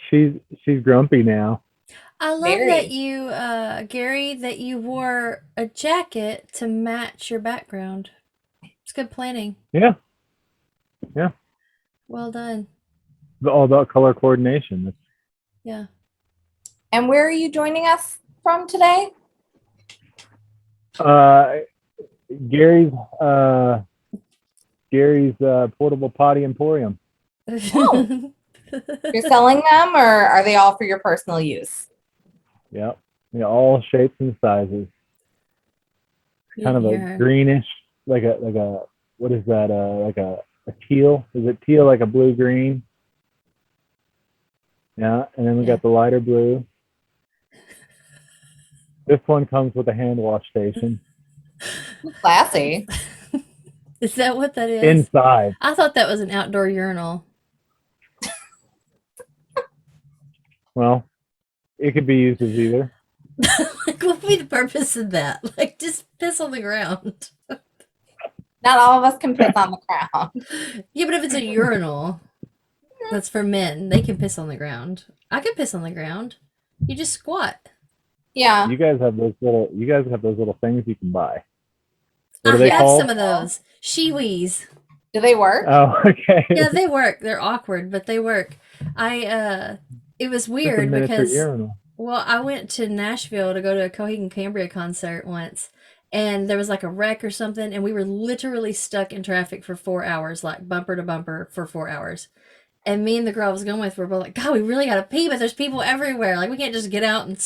She's she's grumpy now. I love that Very. you, Gary, that you wore a jacket to match your background. It's good planning. Yeah, yeah. Well done. All about color coordination. Yeah. And where are you joining us from today? Uh, Gary's Gary's portable potty emporium. Oh. You're selling them, or are they all for your personal use? Yep. Yeah, all shapes and sizes. Kind of a Yeah. greenish, like a what is that? Like a teal. Is it teal like a blue green? Yeah, and then we Yeah. got the lighter blue. This one comes with a hand wash station Classy. Is that what that is? inside. I thought that was an outdoor urinal. Well, it could be used as either. Like, what would be the purpose of that? Like, just piss on the ground. Not all of us can piss on the ground. Yeah, but if it's a urinal, that's for men. They can piss on the ground. I can piss on the ground. You just squat. Yeah. You guys have those little. You guys have those little things you can buy. What I are they have called? some of those. Shiwis. Do they work? Oh, okay. Yeah, they work. They're awkward, but they work. It was It's a weird miniature because, urinal. well, I went to Nashville to go to a Coheed and Cambria concert once, and there was like a wreck or something, and we were literally stuck in traffic for 4 hours, like bumper to bumper for 4 hours. And me and the girl I was going with were both like, God, we really gotta pee, but there's people everywhere. Like, we can't just get out and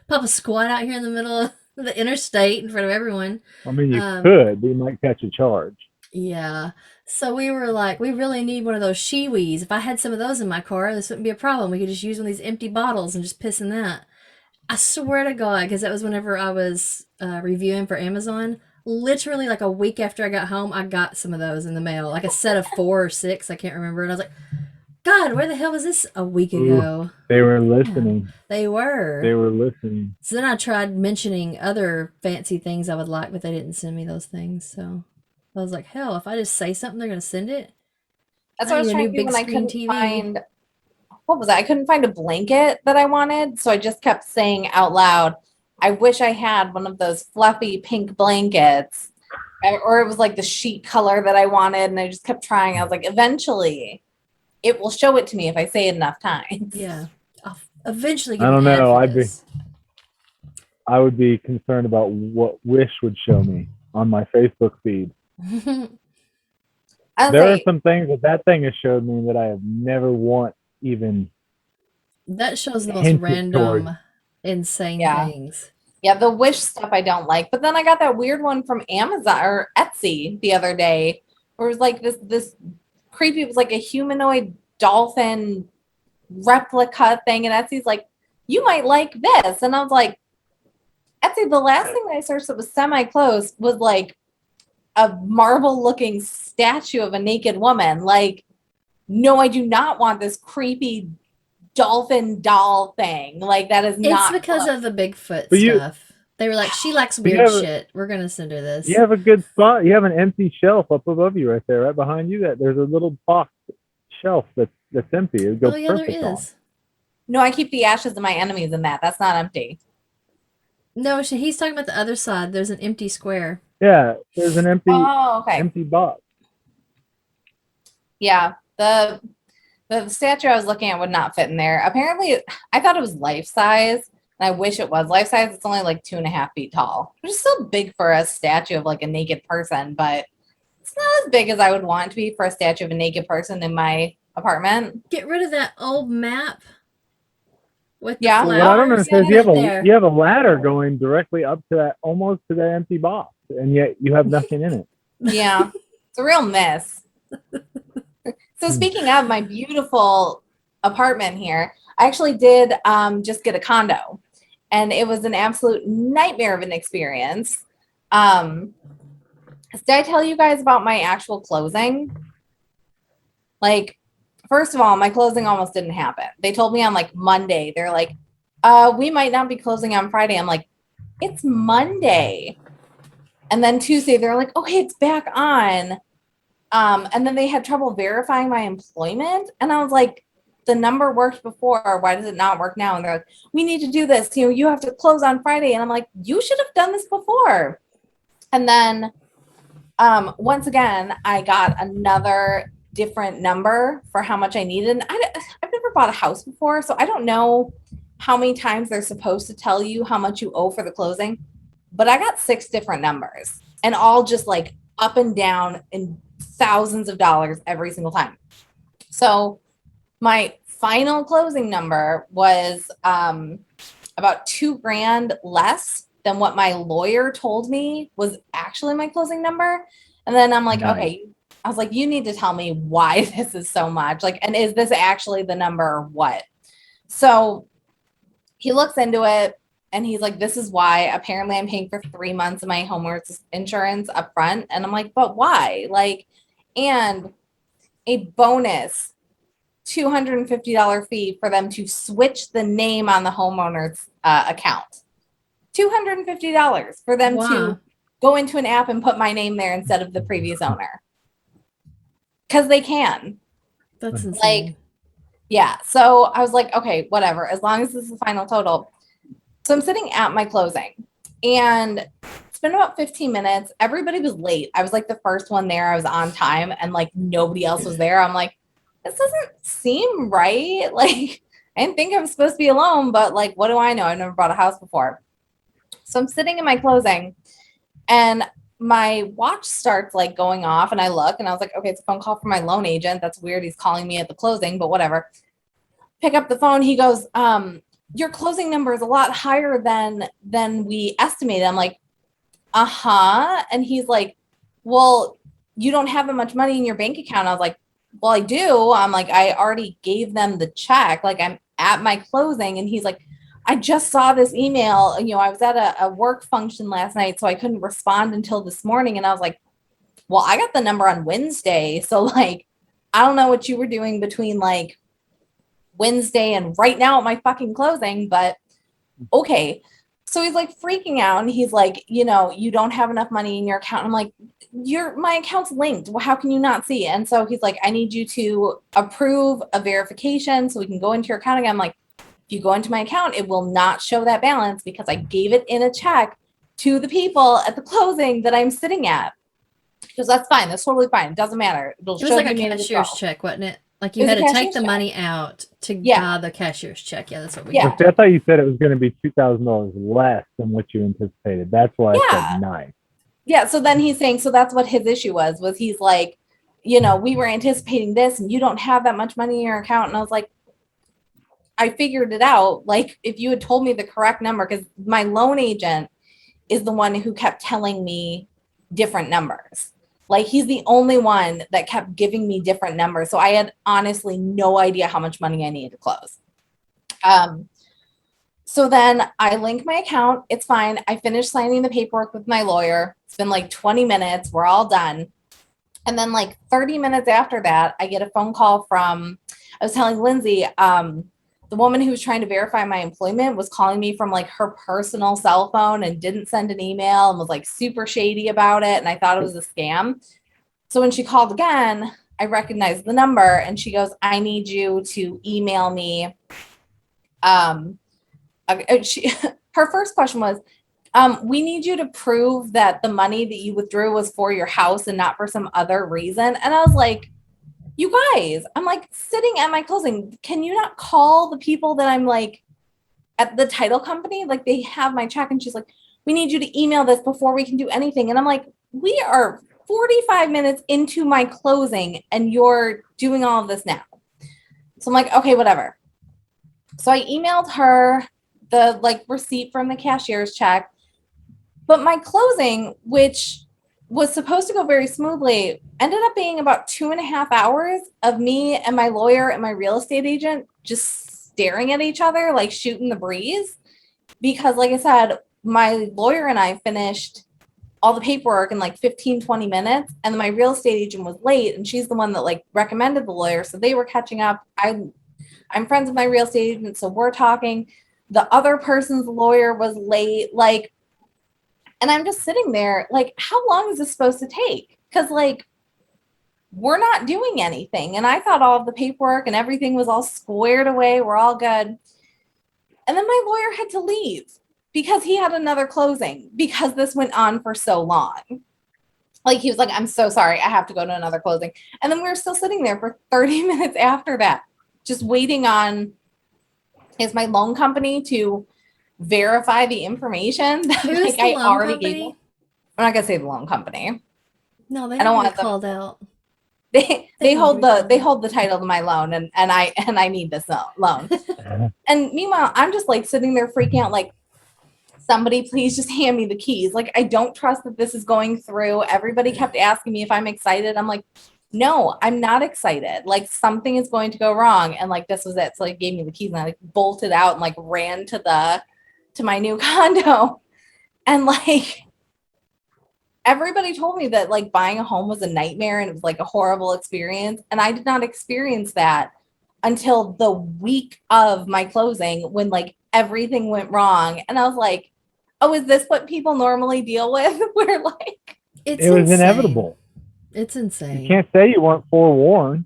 pop a squat out here in the middle of the interstate in front of everyone. I mean, you Um, could, but you might catch a charge. Yeah. So we were like, we really need one of those Shiwis. If I had some of those in my car, this wouldn't be a problem. We could just use one of these empty bottles and just piss in that. I swear to God, because that was whenever I was reviewing for Amazon. Literally, like a week after I got home, I got some of those in the mail, like a set of 4 or 6. I can't remember. And I was like, God, where the hell was this a week Ooh, ago? they were Yeah, listening. they They were. were listening. So then I tried mentioning other fancy things I would like, but they didn't send me those things. So I was like, hell, if I just say something, they're going to send it. That's I what I need was a trying new to do big when I screen couldn't TV. find, what was that? I couldn't find a blanket that I wanted. So I just kept saying out loud, I wish I had one of those fluffy pink blankets. Or it was like the sheet color that I wanted. And I just kept trying. I was like, eventually it will show it to me if I say it enough times. Yeah. I'll eventually I get an don't ad know. for this. I would be concerned about what Wish would show me on my Facebook feed. I'll There are say, some things that thing has showed me that I have never want even That shows the most hinted towards. random, insane yeah. things. Yeah, the Wish stuff I don't like. But then I got that weird one from Amazon or Etsy the other day where it was like this creepy, it was like a humanoid dolphin replica thing. And Etsy's like, you might like this. And I was like, Etsy, the last thing that I searched that was semi-close was like a marble looking statue of a naked woman. Like, no, I do not want this creepy dolphin doll thing. Like, that is It's not because close. of the Bigfoot But stuff. They were like, she likes you weird have shit. We're going to send her you this. have a good spot. You have an empty shelf up above you right there, right behind you. That there's a little box shelf that's empty. It would go Oh, yeah, there perfect on. is. No, I keep the ashes of my enemies in that. That's not empty. No, he's talking about the other side. There's an empty square. Yeah, there's an Oh, okay. empty box. Yeah. The statue I was looking at would not fit in there. Apparently, I thought it was life size, and I wish it was life size. It's only like 2.5 feet tall, which is still big for a statue of like a naked person, but it's not as big as I would want it to be for a statue of a naked person in my apartment. Get rid of that old map with the Yeah. Well, what I don't flowers understand and is put it there. you have a ladder going directly up to that almost to that empty box, and yet you have nothing in it. Yeah. It's a real mess. So speaking of my beautiful apartment here, I actually did just get a condo, and it was an absolute nightmare of an experience. Did I tell you guys about my actual closing? Like, first of all, my closing almost didn't happen. They told me on like Monday, they're like, we might not be closing on Friday. I'm like, it's Monday. And then Tuesday, they're like, okay, it's back on. And then they had trouble verifying my employment. And I was like, the number worked before. Why does it not work now? And they're like, we need to do this. You know, you have to close on Friday. And I'm like, you should have done this before. And then once again, I got another different number for how much I needed. And I've never bought a house before, so I don't know how many times they're supposed to tell you how much you owe for the closing. But I got 6 different numbers and all just like up and down in thousands of dollars every single time. So my final closing number was about $2,000 less than what my lawyer told me was actually my closing number. And then I'm like, Nice. okay, I was like, you need to tell me why this is so much. Like, and is this actually the number or what? So he looks into it and he's like, this is why. Apparently I'm paying for 3 months of my homeowner's insurance up front. And I'm like, but why? Like, and a bonus $250 fee for them to switch the name on the homeowner's account. $250 for them to go into an app and put my name there instead of the previous owner. Because they can. That's insane. Yeah. So I was like, okay, whatever. As long as this is the final total. So I'm sitting at my closing and it's been about 15 minutes. Everybody was late. I was like the first one there. I was on time and like nobody else was there. I'm like, this doesn't seem right. Like, I didn't think I was supposed to be alone, but like, what do I know? I've never bought a house before. So I'm sitting in my closing and my watch starts like going off and I look and I was like, okay, it's a phone call from my loan agent. That's weird. He's calling me at the closing, but whatever. Pick up the phone. He goes, your closing number is a lot higher than we estimated. I'm like, uh-huh. And he's like, well, you don't have that much money in your bank account. I was like, well, I do. I'm like, I already gave them the check. Like I'm at my closing. And he's like, I just saw this email. You know, I was at a work function last night, so I couldn't respond until this morning. And I was like, well, I got the number on Wednesday. So like, I don't know what you were doing between like Wednesday and right now at my fucking closing, but okay. So he's like freaking out and he's like, you know, you don't have enough money in your account. I'm like, my account's linked. Well, how can you not see? And so he's like, I need you to approve a verification so we can go into your account again. I'm like, if you go into my account, it will not show that balance because I gave it in a check to the people at the closing that I'm sitting at. Because that's fine. That's totally fine. It doesn't matter. It was like a cashier's check, wasn't it? Like you had to take the money out to buy the cashier's check. Yeah, that's what we did. I thought you said it was going to be $2,000 less than what you anticipated. That's why I said nice. Yeah, so then he's saying, so that's what his issue was he's like, you know, we were anticipating this and you don't have that much money in your account. And I was like, I figured it out. Like if you had told me the correct number, because my loan agent is the one who kept telling me different numbers. Like he's the only one that kept giving me different numbers. So I had honestly no idea how much money I needed to close. So then I link my account. It's fine. I finished signing the paperwork with my lawyer. It's been like 20 minutes. We're all done. And then like 30 minutes after that, I get a phone call from, I was telling Lindsay, the woman who was trying to verify my employment was calling me from like her personal cell phone and didn't send an email and was like super shady about it. And I thought it was a scam. So when she called again, I recognized the number and she goes, I need you to email me. Her first question was, we need you to prove that the money that you withdrew was for your house and not for some other reason. And I was like, you guys, I'm like sitting at my closing. Can you not call the people that I'm like at the title company? Like they have my check and she's like, we need you to email this before we can do anything. And I'm like, we are 45 minutes into my closing and you're doing all of this now. So I'm like, okay, whatever. So I emailed her the like receipt from the cashier's check, but my closing, which was supposed to go very smoothly, ended up being about 2.5 hours of me and my lawyer and my real estate agent just staring at each other, like shooting the breeze. Because like I said, my lawyer and I finished all the paperwork in like 15, 20 minutes. And my real estate agent was late and she's the one that like recommended the lawyer. So they were catching up. I'm friends with my real estate agent. So we're talking. The other person's lawyer was late. Like, and I'm just sitting there like, how long is this supposed to take? Because like, we're not doing anything. And I thought all of the paperwork and everything was all squared away. We're all good. And then my lawyer had to leave because he had another closing because this went on for so long. Like, he was like, I'm so sorry, I have to go to another closing. And then we were still sitting there for 30 minutes after that, just waiting on my loan company to verify the information that Who's like the I loan already company? gave them. I'm not gonna say the loan company. No, they I don't don't want want them- called out. They They hold need to be the they called. hold the title to my loan, and I need this loan. And meanwhile, I'm just like sitting there freaking out, like, somebody please just hand me the keys. Like, I don't trust that this is going through. Everybody kept asking me if I'm excited. I'm like, no, I'm not excited. Like, something is going to go wrong. And like, this was it. So like, gave me the keys and I like bolted out and like ran to my new condo. And like, everybody told me that like buying a home was a nightmare and it was like a horrible experience. And I did not experience that until the week of my closing when like everything went wrong. And I was like, oh, is this what people normally deal with? Where like, It's It was insane. inevitable. It's insane. You can't say you weren't forewarned.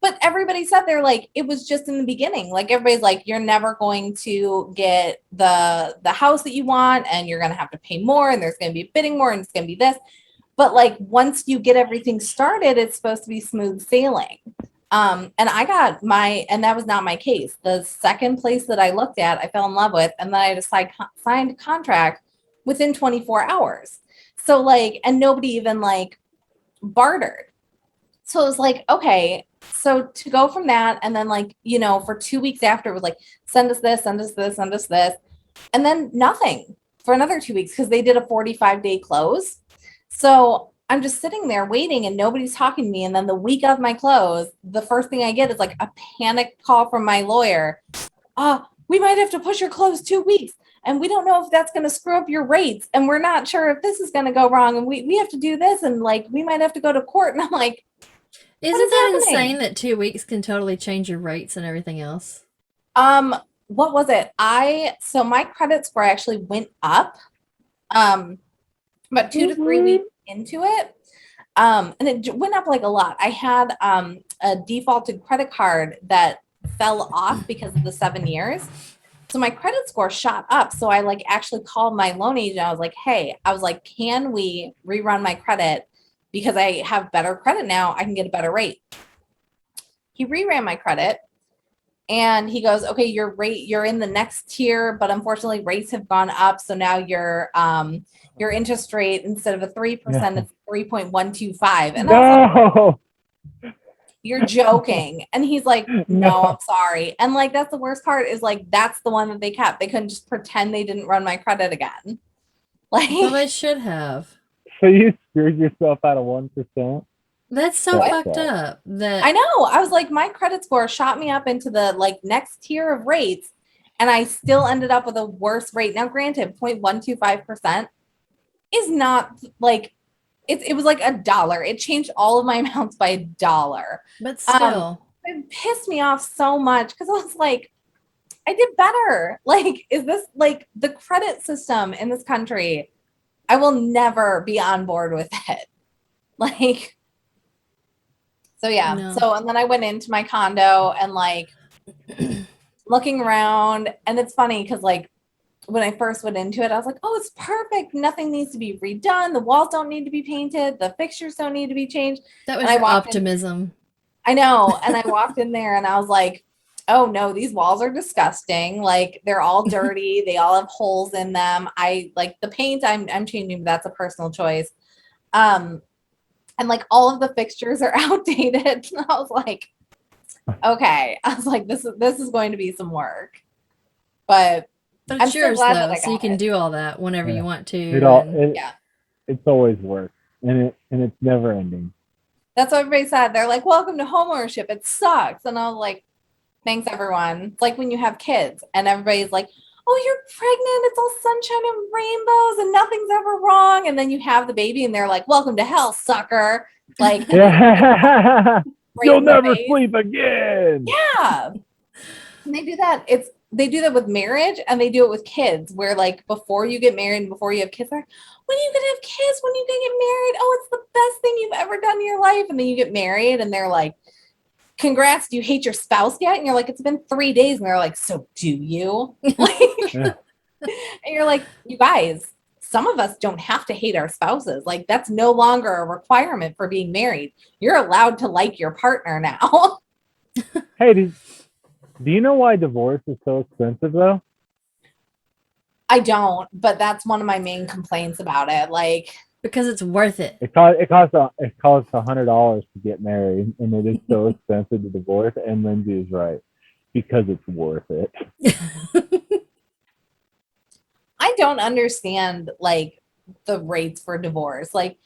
but everybody said they're like, it was just in the beginning. Like, everybody's like, you're never going to get the house that you want, and you're going to have to pay more, and there's going to be bidding more, and it's going to be this. But like, once you get everything started, it's supposed to be smooth sailing. And I got and that was not my case. The second place that I looked at, I fell in love with, and then I had a signed contract within 24 hours. So like, and nobody even like bartered. So it was like, okay, so to go from that, and then like, you know, for 2 weeks after, it was like, send us this, send us this, send us this. And then nothing for another 2 weeks because they did a 45-day close. So I'm just sitting there waiting and nobody's talking to me. And then the week of my close, the first thing I get is like a panic call from my lawyer. We might have to push your close 2 weeks. And we don't know if that's going to screw up your rates. And we're not sure if this is going to go wrong. And we have to do this. And like, we might have to go to court. And I'm like, Isn't is that happening? insane that 2 weeks can totally change your rates and everything else? what was it? So my credit score actually went up about 2 to 3 weeks into it. And it went up like a lot. I had a defaulted credit card that fell off because of the 7 years. So my credit score shot up. So I like actually called my loan agent. I was like, hey, can we rerun my credit? Because I have better credit now, I can get a better rate. He reran my credit and he goes, okay, you're in the next tier, but unfortunately rates have gone up. So now your interest rate, instead of a 3%, it's 3.125. And I was like, you're joking. And he's like, no, I'm sorry. And like, that's the worst part, is like, that's the one that they kept. They couldn't just pretend they didn't run my credit again. Like, Well, they should have. So you screwed yourself out of 1%. That's so What? fucked up. That I know. I was like, my credit score shot me up into the like next tier of rates, and I still ended up with a worse rate. Now, granted, 0.125% is not like, it was like $1. It changed all of my amounts by $1. But still, It pissed me off so much because I was like, I did better. Like, is this like the credit system in this country? I will never be on board with it. Like, so yeah. No. So, and then I went into my condo and like looking around, and it's funny because like when I first went into it, I was like, oh, it's perfect. Nothing needs to be redone. The walls don't need to be painted. The fixtures don't need to be changed. that was And I your walked in- optimism. I know. And I walked in there and I was like, oh no, these walls are disgusting. Like, they're all dirty. They all have holes in them. I like the paint I'm changing, but that's a personal choice. And like all of the fixtures are outdated. And I was like, okay. I was like, this is going to be some work. But But I'm it's still yours glad that though, I so you got can it. do all that whenever you want to. Yeah. It's always work, and it's never ending. That's what everybody said. They're like, welcome to homeownership. It sucks. And I was like, thanks, everyone. It's like when you have kids and everybody's like, oh, you're pregnant. It's all sunshine and rainbows and nothing's ever wrong. And then you have the baby and they're like, welcome to hell, sucker. Like, Yeah. right You'll in the never face. sleep again. Yeah. And they do that. they do that with marriage, and they do it with kids, where like before you get married and before you have kids, they're like, when are you gonna have kids? When are you gonna get married? Oh, it's the best thing you've ever done in your life. And then you get married and they're like, congrats, do you hate your spouse yet? And you're like, it's been 3 days. And they're like, so do you? Yeah. And you're like, you guys, some of us don't have to hate our spouses. Like, that's no longer a requirement for being married. You're allowed to like your partner now. Hey, do you know why divorce is so expensive though? I don't, but that's one of my main complaints about it. Like, Because it's worth it. It costs $100 to get married, and it is so expensive to divorce. And Lindsay is right, because it's worth it. I don't understand like the rates for divorce. Like,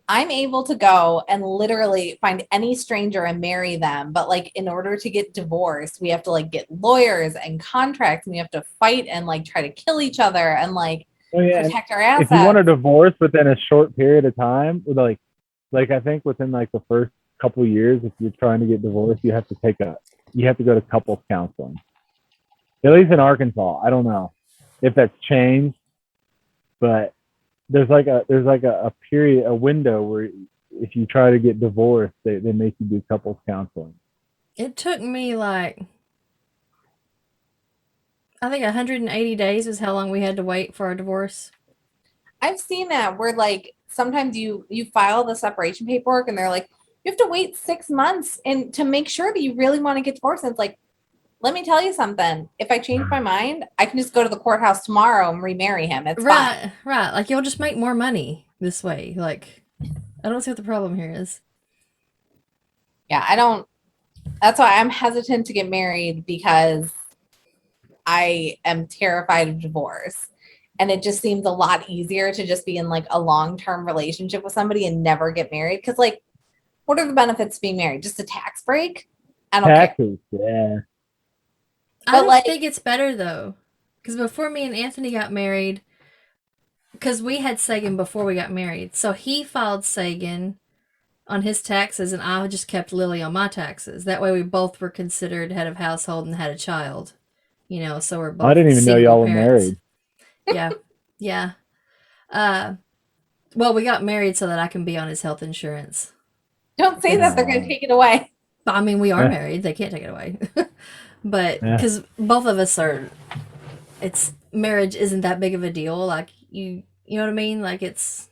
I'm able to go and literally find any stranger and marry them. But like, in order to get divorced, we have to like get lawyers and contracts, and we have to fight and like try to kill each other and like protect our assets. If you want a divorce within a short period of time, like I think within like the first couple of years, if you're trying to get divorced, you have to go to couples counseling. At least in Arkansas, I don't know if that's changed, but there's like a period, a window where if you try to get divorced, they make you do couples counseling. It took me like, I think 180 days was how long we had to wait for our divorce. I've seen that where like sometimes you file the separation paperwork and they're like, you have to wait 6 months and to make sure that you really want to get divorced. And it's like, let me tell you something. If I change my mind, I can just go to the courthouse tomorrow and remarry him. It's fine. Right. Like, you'll just make more money this way. Like, I don't see what the problem here is. Yeah, I don't. That's why I'm hesitant to get married, because I am terrified of divorce. And it just seems a lot easier to just be in like a long-term relationship with somebody and never get married. Because like, what are the benefits of being married? Just a tax break? I don't Taxes, care. yeah. I But don't like, think it's better though, because before me and Anthony got married, because we had Sagan before we got married, so he filed Sagan on his taxes, and I just kept Lily on my taxes. That way, we both were considered head of household and had a child. You know, so we're both. I didn't even know y'all were married. Yeah, yeah. Well, we got married so that I can be on his health insurance. don't say that, they're going to take it away. I mean, we are married; they can't take it away. But because both of us are, marriage isn't that big of a deal. Like, you know what I mean? Like, it's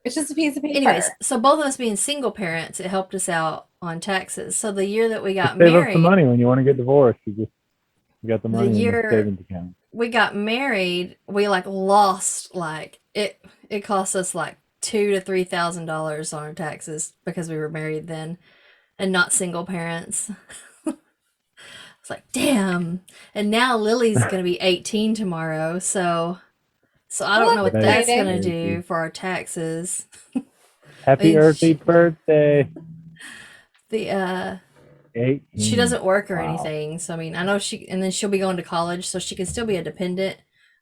just a piece of paper. Anyways, so both of us being single parents, it helped us out on taxes. So the year that we got Save married, up some money when you want to get divorced. You got the money in the savings account. We got married, we like lost like it cost us like $2,000 to $3,000 on our taxes because we were married then and not single parents. It's like, damn. And now Lily's gonna be 18 tomorrow, so I don't know what that's gonna do for our taxes. Happy early birthday. She doesn't work or anything, so I mean, I know and then she'll be going to college, so she can still be a dependent.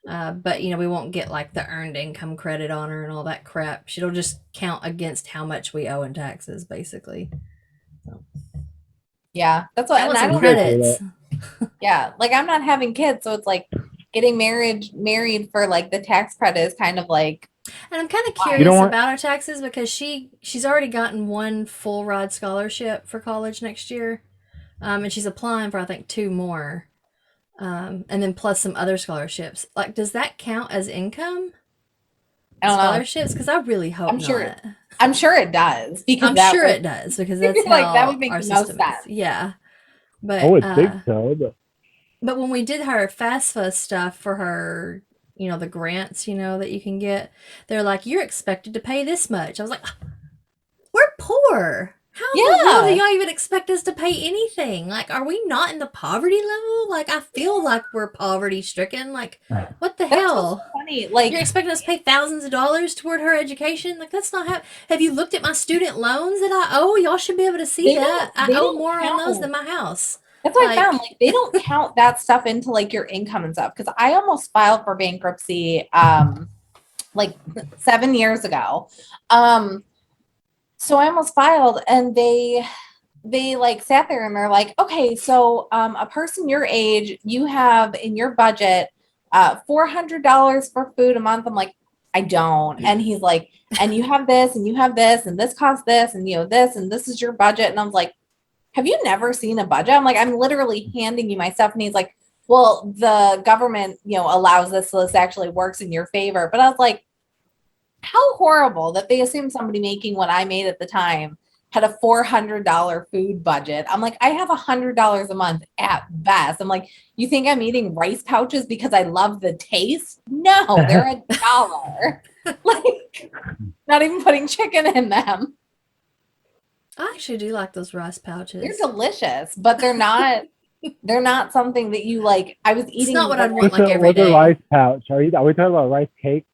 But you know, we won't get like the earned income credit on her and all that crap. She'll just count against how much we owe in taxes, basically. So. Yeah, that's what. And I don't credits. Yeah, like I'm not having kids, so it's like getting married for like the tax credit is kind of like. And I'm kind of curious about our taxes because she's already gotten one full ride scholarship for college next year, and she's applying for I think 2 more, and then plus some other scholarships. Like, does that count as income? I don't scholarships? Because I really hope I'm sure. not. I'm sure it does because it does because that's how like that would make our the most system sense. is. Yeah, but it's big so. But when we did her FAFSA stuff for her, you know, the grants, you know, that you can get, they're like, you're expected to pay this much. I was like, we're poor. How in the world do y'all even expect us to pay anything? Like, are we not in the poverty level? Like, I feel like we're poverty stricken. Like, what the hell? So funny. Like, you're expecting us to pay thousands of dollars toward her education? Like, that's not how. Have you looked at my student loans that I owe? Y'all should be able to see that. I owe more on those than my house. That's what I found. Like, they don't count that stuff into like your income and stuff. Because I almost filed for bankruptcy, like 7 years ago. So I almost filed, and they they like sat there and they're like, okay, so a person your age, you have in your budget $400 for food a month. I'm like, I don't. And he's like, and you have this and you have this and this costs this and you know this and this is your budget. And I was like, have you never seen a budget? I'm like, I'm literally handing you my stuff. And he's like, well, the government, you know, allows this, so this actually works in your favor. But I was like, how horrible that they assume somebody making what I made at the time had a $400 food budget. I'm like, I have $100 a month at best. I'm like, you think I'm eating rice pouches because I love the taste? No, they're $1. Like, not even putting chicken in them. I actually do like those rice pouches. They're delicious, but they're not something that you like. I was eating. It's not what I'd want What's like every a day. rice pouch? Are we talking about rice cake?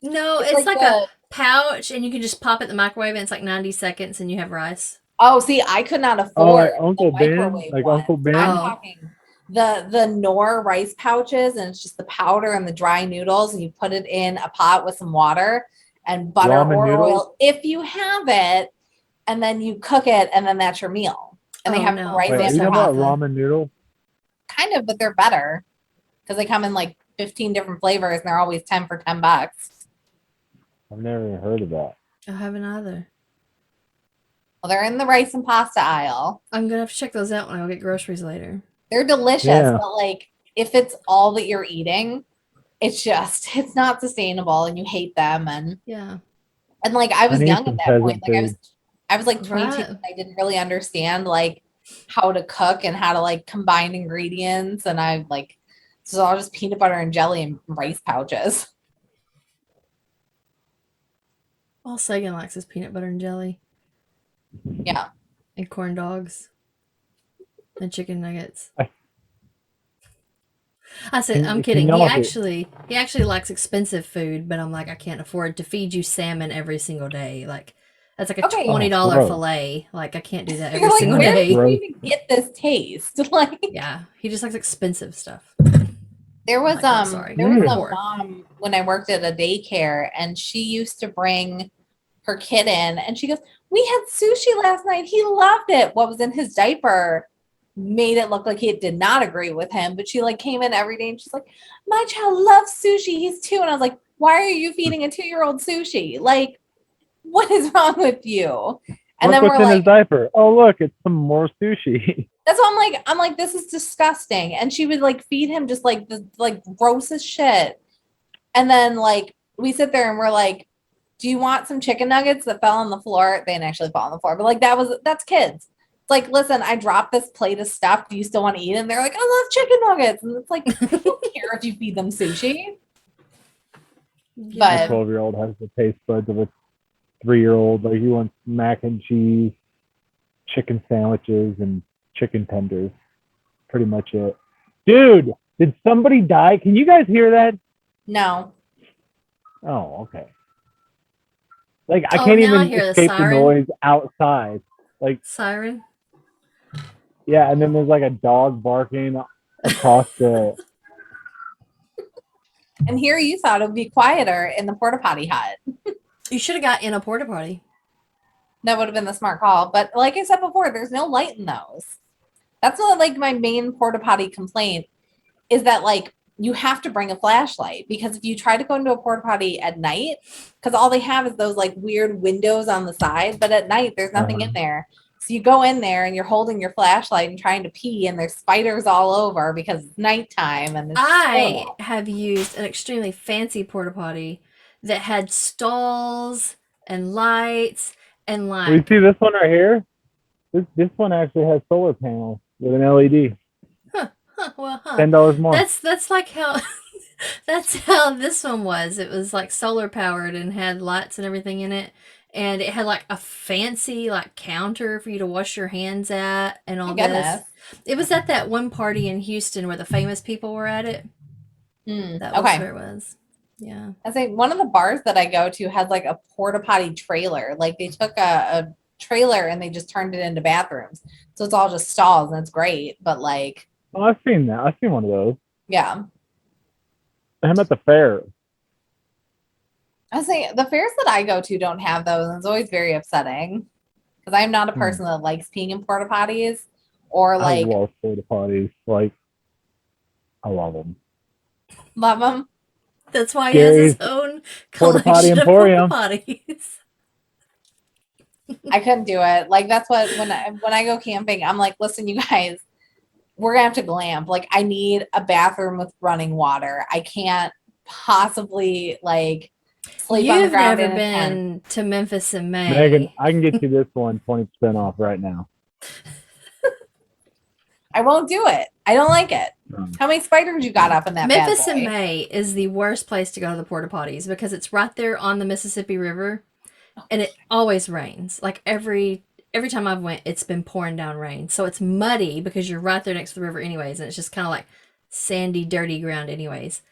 No, it's like a pouch, and you can just pop it in the microwave, and it's like 90 seconds, and you have rice. Oh, see, I could not afford Uncle Ben, like one. Uncle Ben. I'm talking the Knorr rice pouches, and it's just the powder and the dry noodles, and you put it in a pot with some water and butter Ramen or noodles? oil if you have it, and then you cook it, and then that's your meal. And they have no. rice Wait, are and you talking about pasta. ramen noodles? kind of, but they're better because they come in like 15 different flavors, and they're always 10 for $10. I've never even heard of that. I haven't either. Well, they're in the rice and pasta aisle. I'm gonna have to check those out when I go get groceries later. They're delicious, Yeah. but like if it's all that you're eating, it's not sustainable, and you hate them. And Yeah. like I was I need young some at that point. peasant Like I was like 22. Right. And I didn't really understand like how to cook and how to like combine ingredients, and I like so I'll just peanut butter and jelly and rice pouches. All Sagan likes is peanut butter and jelly Yeah. and corn dogs and chicken nuggets. I said, I'm kidding. He actually likes expensive food, but I'm like, I can't afford to feed you salmon every single day. Like that's like a Okay. $20 gross. fillet. Like I can't do that every You're like, single where did day. you even get this taste? Like Yeah, he just likes expensive stuff. there was Like, I'm sorry. there was a Poor. mom when I worked at a daycare, and she used to bring her kid in, and she goes, "We had sushi last night. He loved it. What was in his diaper made it look like he did not agree with him." But she like came in every day, and she's like, "My child loves sushi. He's 2." And I was like, "Why are you feeding a 2-year-old sushi? Like, what is wrong with you?" And then Look what's we're in his like, diaper. Oh, look, it's some more sushi. that's what I'm like, this is disgusting. And she would like feed him just like the like grossest shit. And then like we sit there and we're like, do you want some chicken nuggets that fell on the floor? They didn't actually fall on the floor, but like that's kids. It's like, listen, I dropped this plate of stuff. Do you still want to eat it? And they're like, I love chicken nuggets. And it's like, I don't care if you feed them sushi. Yeah. But 12-year-old has the taste buds of a 3-year-old. Like he wants mac and cheese, chicken sandwiches, and chicken tenders. Pretty much it. Dude, did somebody die? Can you guys hear that? no. Oh, okay. Like I Oh, can't now I even hear the escape the siren. noise outside. Like Siren. yeah, and then there's like a dog barking across the. And here you thought it would be quieter in the porta potty hut. You should have got in a porta potty. That would have been the smart call. But like I said before, there's no light in those. That's not like my main porta potty complaint is that like you have to bring a flashlight, because if you try to go into a porta potty at night, because all they have is those like weird windows on the side, but at night there's nothing in there. So you go in there and you're holding your flashlight and trying to pee, and there's spiders all over because it's nighttime. And it's I horrible. have used an extremely fancy porta potty that had stalls and lights and Well, you like see this one right here? This one actually has solar panels with an LED. $10 more. That's like how that's how this one was. It was like solar powered and had lights and everything in it. And it had like a fancy like counter for you to wash your hands at and all My goodness. this. It was at that one party in Houston where the famous people were at it. That was Okay. where it was. Yeah. I say one of the bars that I go to has like a porta potty trailer. Like they took a trailer and they just turned it into bathrooms. So it's all just stalls, and it's great. But like, Oh, I've seen that. I've seen one of those. yeah. I'm at the fair. I say the fairs that I go to don't have those, and it's always very upsetting because I'm not a person that likes peeing in porta potties or I like love porta potties. Like, I love them. love them. That's why he has his Gary's own Porta Potty collection of porta Emporium. potties. I couldn't do it. Like that's what when I go camping, I'm like, listen, you guys, we're gonna have to glamp. Like I need a bathroom with running water. I can't possibly like sleep on the You've ground never in a tent. been to Memphis in May. Megan, I can get you this one 20% off right now. I won't do it. I don't like it. How many spiders you got up in that Memphis bad boy? in May is the worst place to go to the porta potties because it's right there on the Mississippi River, and it always rains. Like every time I've went, it's been pouring down rain, so it's muddy because you're right there next to the river, anyways, and it's just kind of like sandy, dirty ground, anyways.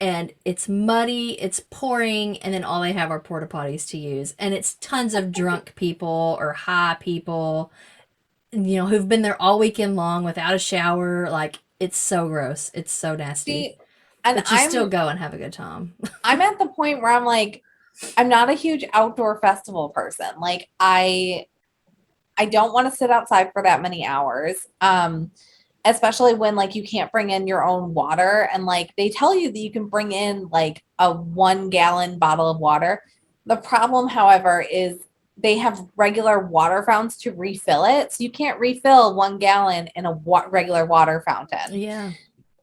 And it's muddy, it's pouring, and then all they have are porta potties to use, and it's tons of drunk people or high people, who've been there all weekend long without a shower. Like it's so gross, it's so nasty. See, and but you still go and have a good time. I'm at the point where I'm like, I'm not a huge outdoor festival person. Like I don't want to sit outside for that many hours. Especially when like you can't bring in your own water, and like they tell you that you can bring in like a 1 gallon bottle of water. The problem, however, is they have regular water fountains to refill it. So you can't refill 1 gallon in a regular water fountain. Yeah.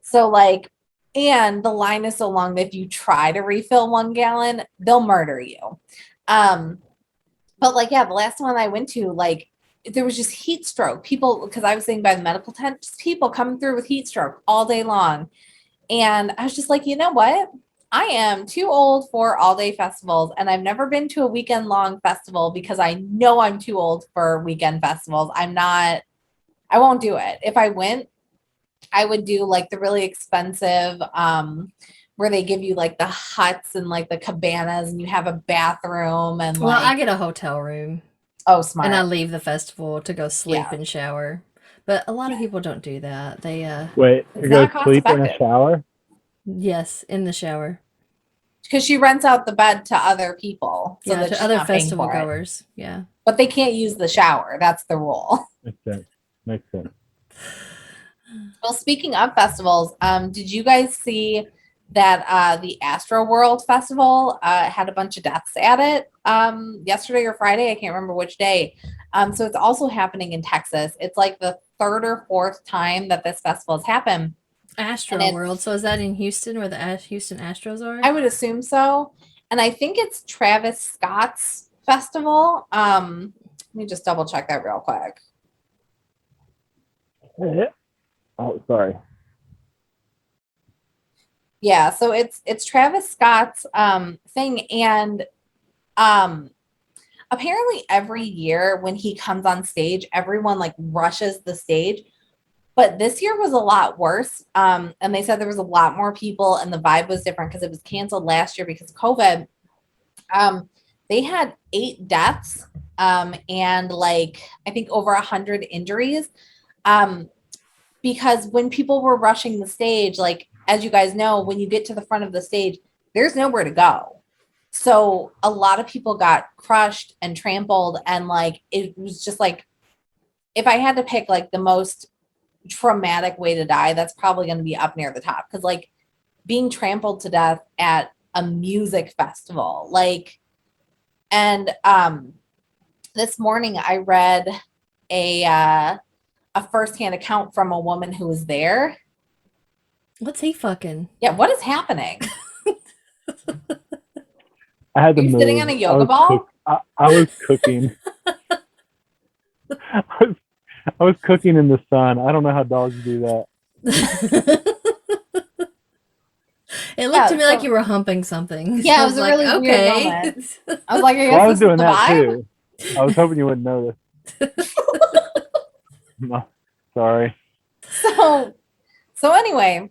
So like, and the line is so long that if you try to refill 1 gallon, they'll murder you. But like, yeah, the last one I went to, like, there was just heat stroke. People, because I was sitting by the medical tent, just people coming through with heat stroke all day long. And I was just like, you know what? I am too old for all day festivals, and I've never been to a weekend long festival because I know I'm too old for weekend festivals. I won't do it. If I went, I would do like the really expensive, where they give you like the huts and like the cabanas and you have a bathroom and Well, like, I get a hotel room. Oh, smart. And I leave the festival to go sleep Yeah. and shower. But a lot of people don't do that. They Wait, It's you go not cost sleep in a effective. shower? yes, in the shower. Because she rents out the bed to other people. So yeah, that to she's other not paying festival for it. goers. Yeah. But they can't use the shower. That's the rule. Makes sense. Makes sense. Well, speaking of festivals, did you guys see that the Astroworld Festival had a bunch of deaths at it yesterday or Friday? I can't remember which day. So it's also happening in Texas. It's like the 3rd or 4th time that this festival has happened. Astroworld. So is that in Houston where the Houston Astros are? I would assume so. And I think it's Travis Scott's festival. Let me just double check that real quick. Oh, sorry. Yeah, so it's Travis Scott's thing, and apparently every year when he comes on stage, everyone like rushes the stage. But this year was a lot worse. And they said there was a lot more people and the vibe was different because it was canceled last year because of COVID. They had 8 deaths and like I think over 100 injuries. Because when people were rushing the stage, like as you guys know, when you get to the front of the stage, there's nowhere to go. So a lot of people got crushed and trampled, and like it was just like, if I had to pick like the most traumatic way to die, that's probably going to be up near the top, because like being trampled to death at a music festival, like, and this morning I read a firsthand account from a woman who was there. What's he fucking? Yeah, what is happening? I had to Are you move. sitting on a yoga ball? I was cooking. I was cooking in the sun. I don't know how dogs do that. It looked to me like you were humping something. Yeah, So it was a like, really weird moment. I was like, I guess Well, I was this doing is the that vibe. too. I was hoping you wouldn't notice. No, sorry. So anyway,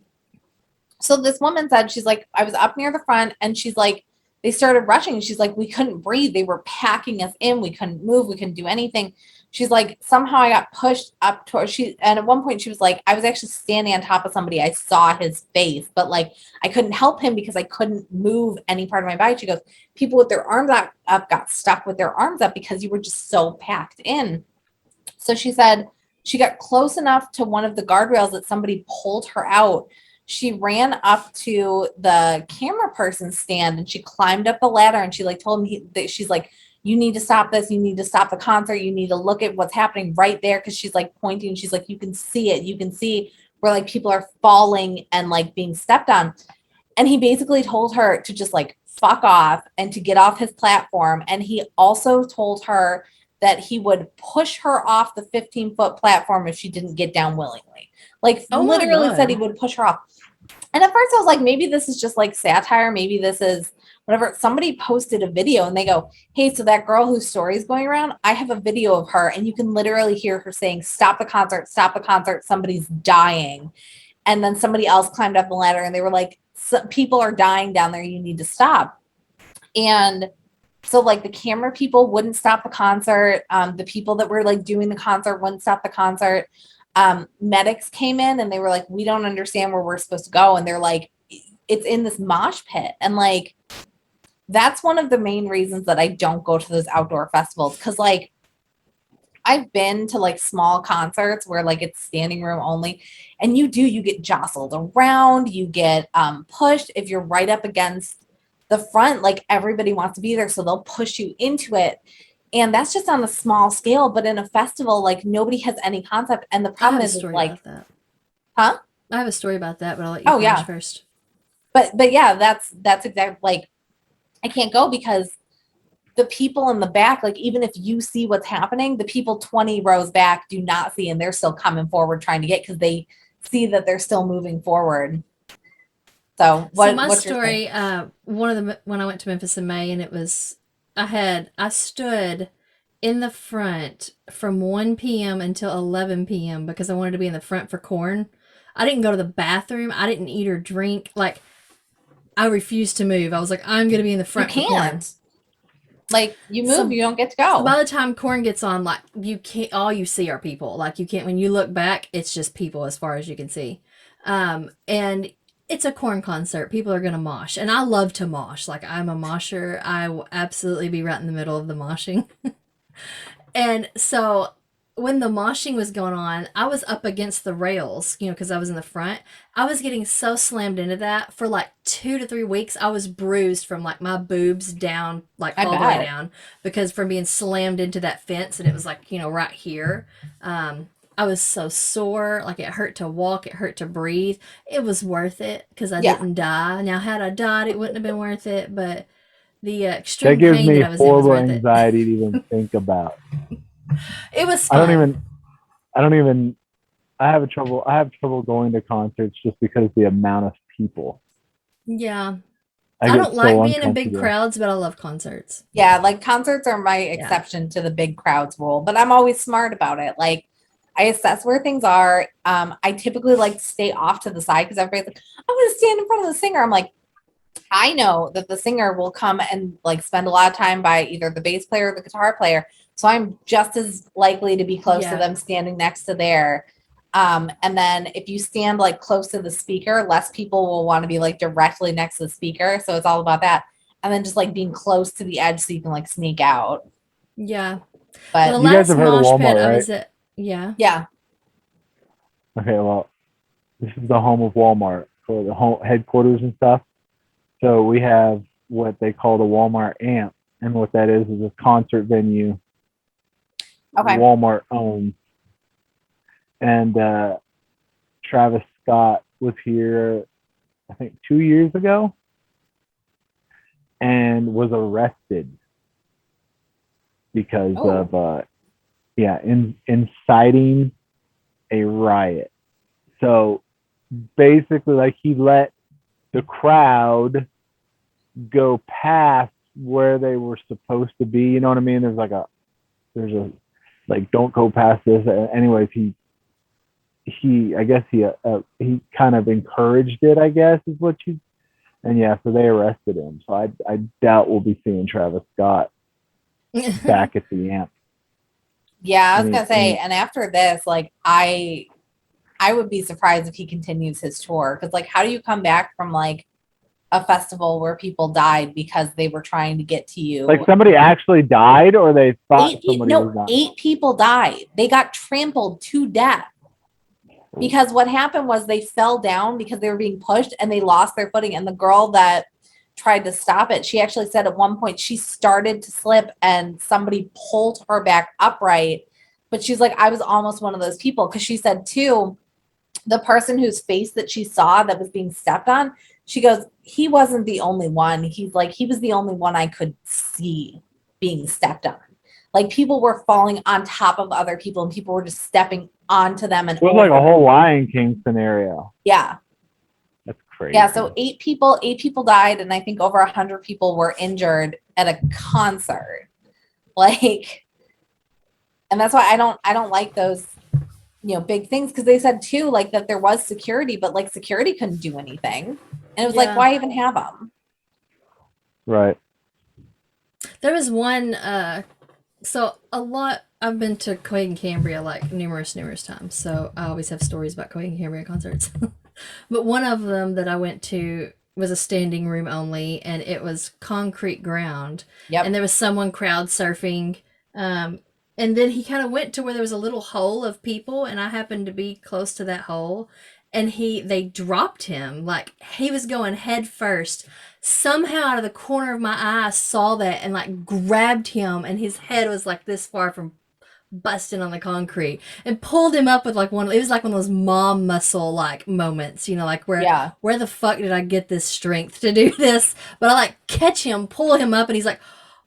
so this woman said, she's like, I was up near the front, and she's like, they started rushing. She's like, we couldn't breathe. They were packing us in. We couldn't move. We couldn't do anything. She's like, somehow I got pushed up towards she, and at one point she was like, I was actually standing on top of somebody. I saw his face, but like I couldn't help him because I couldn't move any part of my body. She goes, people with their arms up got stuck with their arms up because you were just so packed in. So she said she got close enough to one of the guardrails that somebody pulled her out. She ran up to the camera person's stand and she climbed up a ladder and she like told him that she's like, you need to stop this. You need to stop the concert. You need to look at what's happening right there. Cause she's like pointing. She's like, you can see it. You can see where like people are falling and like being stepped on. And he basically told her to just like fuck off and to get off his platform. And he also told her that he would push her off the 15-foot platform if she didn't get down willingly. Like literally said he would push her off. And at first I was like, maybe this is just like satire. Maybe this is whatever. Somebody posted a video and they go, hey, so that girl whose story is going around, I have a video of her and you can literally hear her saying, stop the concert, somebody's dying. And then somebody else climbed up the ladder and they were like, people are dying down there, you need to stop. And so like the camera people wouldn't stop the concert. The people that were like doing the concert wouldn't stop the concert. Medics came in and they were like, we don't understand where we're supposed to go. And they're like, it's in this mosh pit. And like, that's one of the main reasons that I don't go to those outdoor festivals. Cause like, I've been to like small concerts where like it's standing room only and you get jostled around, you get pushed. If you're right up against the front, like everybody wants to be there. So they'll push you into it. And that's just on a small scale, but in a festival, like nobody has any concept. And the problem is like, huh? I have a story about that, but I'll let you finish first. But yeah, that's exactly like, I can't go because the people in the back, like even if you see what's happening, the people 20 rows back do not see, and they're still coming forward trying to get, because they see that they're still moving forward. So my story, when I went to Memphis in May, and it was, I stood in the front from 1 p.m. until 11 p.m. because I wanted to be in the front for corn. I didn't go to the bathroom. I didn't eat or drink. Like, I refused to move. I was like, I'm going to be in the front for corn. Like, you move, you don't get to go. So by the time corn gets on, like, you can't, all you see are people. Like, you can't, when you look back, it's just people as far as you can see. And it's a corn concert. People are going to mosh. And I love to mosh. Like, I'm a mosher. I will absolutely be right in the middle of the moshing. And so when the moshing was going on, I was up against the rails, because I was in the front. I was getting so slammed into that for like 2 to 3 weeks. I was bruised from like my boobs down, like all the way down, because from being slammed into that fence, and it was like, right here. I was so sore, like it hurt to walk, it hurt to breathe. It was worth it because I didn't die. Now, had I died, it wouldn't have been worth it, but the extreme pain that I was in was worth it. That gives me horrible anxiety to even think about. It was fun. I have trouble going to concerts just because of the amount of people. Yeah. I don't like being in big crowds, but I love concerts. Yeah, like concerts are my exception to the big crowds rule, but I'm always smart about it. Like, I assess where things are. I typically like to stay off to the side because everybody's like, I want to stand in front of the singer. I'm like, I know that the singer will come and like spend a lot of time by either the bass player or the guitar player. So I'm just as likely to be close to them standing next to there. And then if you stand like close to the speaker, less people will want to be like directly next to the speaker. So it's all about that. And then just like being close to the edge so you can like sneak out. Yeah. But the last mosh pit I was at, Yeah. Okay, well, this is the home of Walmart for the home headquarters and stuff. So we have what they call the Walmart Amp, and what that is a concert venue. Okay. Walmart owns. And Travis Scott was here, I think, 2 years ago, and was arrested because of inciting a riot. So basically, like, he let the crowd go past where they were supposed to be. You know what I mean? There's a like, don't go past this. Anyways, he kind of encouraged it, I guess, is what you. And so they arrested him. So I doubt we'll be seeing Travis Scott back at the Amp. Yeah, I was gonna say, and after this, like I would be surprised if he continues his tour because, like, how do you come back from like a festival where people died because they were trying to get to you? Like somebody actually died, or they thought somebody was dying? 8 people died. They got trampled to death because what happened was they fell down because they were being pushed and they lost their footing. And the girl that tried to stop it, she actually said at one point she started to slip and somebody pulled her back upright. But she's like, I was almost one of those people, because she said too, the person whose face that she saw that was being stepped on, she goes, he wasn't the only one. He's like, he was the only one I could see being stepped on. Like people were falling on top of other people and people were just stepping onto them. And it was like a whole Lion King scenario. Yeah. That's crazy. Yeah. So 8 people died. And I think over 100 people were injured at a concert. Like, and that's why I don't like those, you know, big things, because they said too, like that there was security, but like security couldn't do anything, and it was like, why even have them? Right. There was one. So a lot. I've been to Quib and Cambria like numerous times, so I always have stories about Quib and Cambria concerts. But one of them that I went to was a standing room only, and it was concrete ground. Yep. And there was someone crowd surfing. And then he kind of went to where there was a little hole of people, and I happened to be close to that hole, and they dropped him. Like he was going head first. Somehow out of the corner of my eye I saw that and like grabbed him, and his head was like this far from busting on the concrete, and pulled him up with like it was like one of those mom muscle like moments, you know, like where the fuck did I get this strength to do this? But I like catch him, pull him up, and he's like,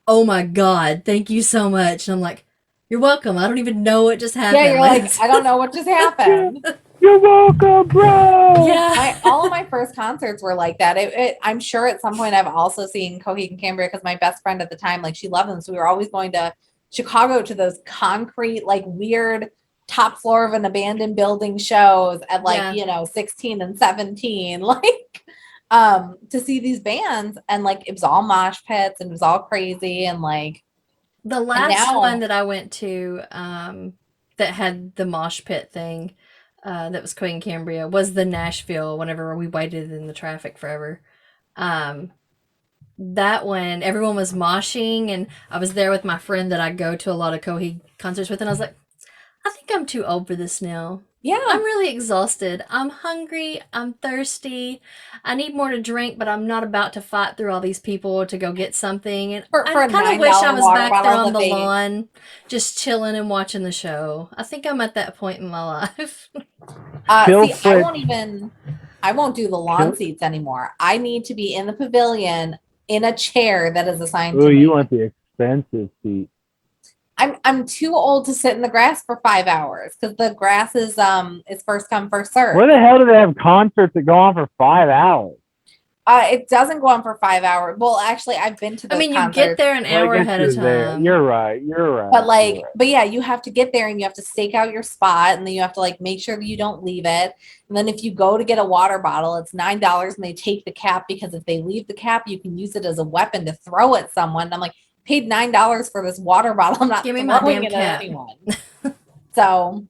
oh my God, thank you so much. And I'm like, you're welcome. I don't even know what just happened. Yeah, you're like, I don't know what just happened. You're welcome, bro. Yeah. All of my first concerts were like that. I'm sure at some point I've also seen Coheed and Cambria, because my best friend at the time, like she loved them. So we were always going to Chicago to those concrete, like weird top floor of an abandoned building shows at like, you know, 16 and 17, like, to see these bands. And like, it was all mosh pits and it was all crazy. And like, the last one that I went to that had the mosh pit thing that was Quib and Cambria was the Nashville, whenever we waited in the traffic forever. That one, everyone was moshing, and I was there with my friend that I go to a lot of Coheed concerts with, and I was like, I think I'm too old for this now. Yeah. I'm really exhausted. I'm hungry. I'm thirsty. I need more to drink, but I'm not about to fight through all these people to go get something. And I kind of wish I was back there on the lawn, just chilling and watching the show. I think I'm at that point in my life. I won't do the lawn seats anymore. I need to be in the pavilion in a chair that is assigned to me. You want the expensive seat. I'm too old to sit in the grass for 5 hours, because the grass is first come, first serve. Where the hell do they have concerts that go on for 5 hours? It doesn't go on for 5 hours. Well, actually, I've been to those concerts. You get there an hour ahead of time. There. You're right. But yeah, you have to get there and you have to stake out your spot, and then you have to like make sure that you don't leave it. And then if you go to get a water bottle, it's $9, and they take the cap, because if they leave the cap, you can use it as a weapon to throw at someone. And I'm like, paid $9 for this water bottle. I'm not throwing it at anyone. So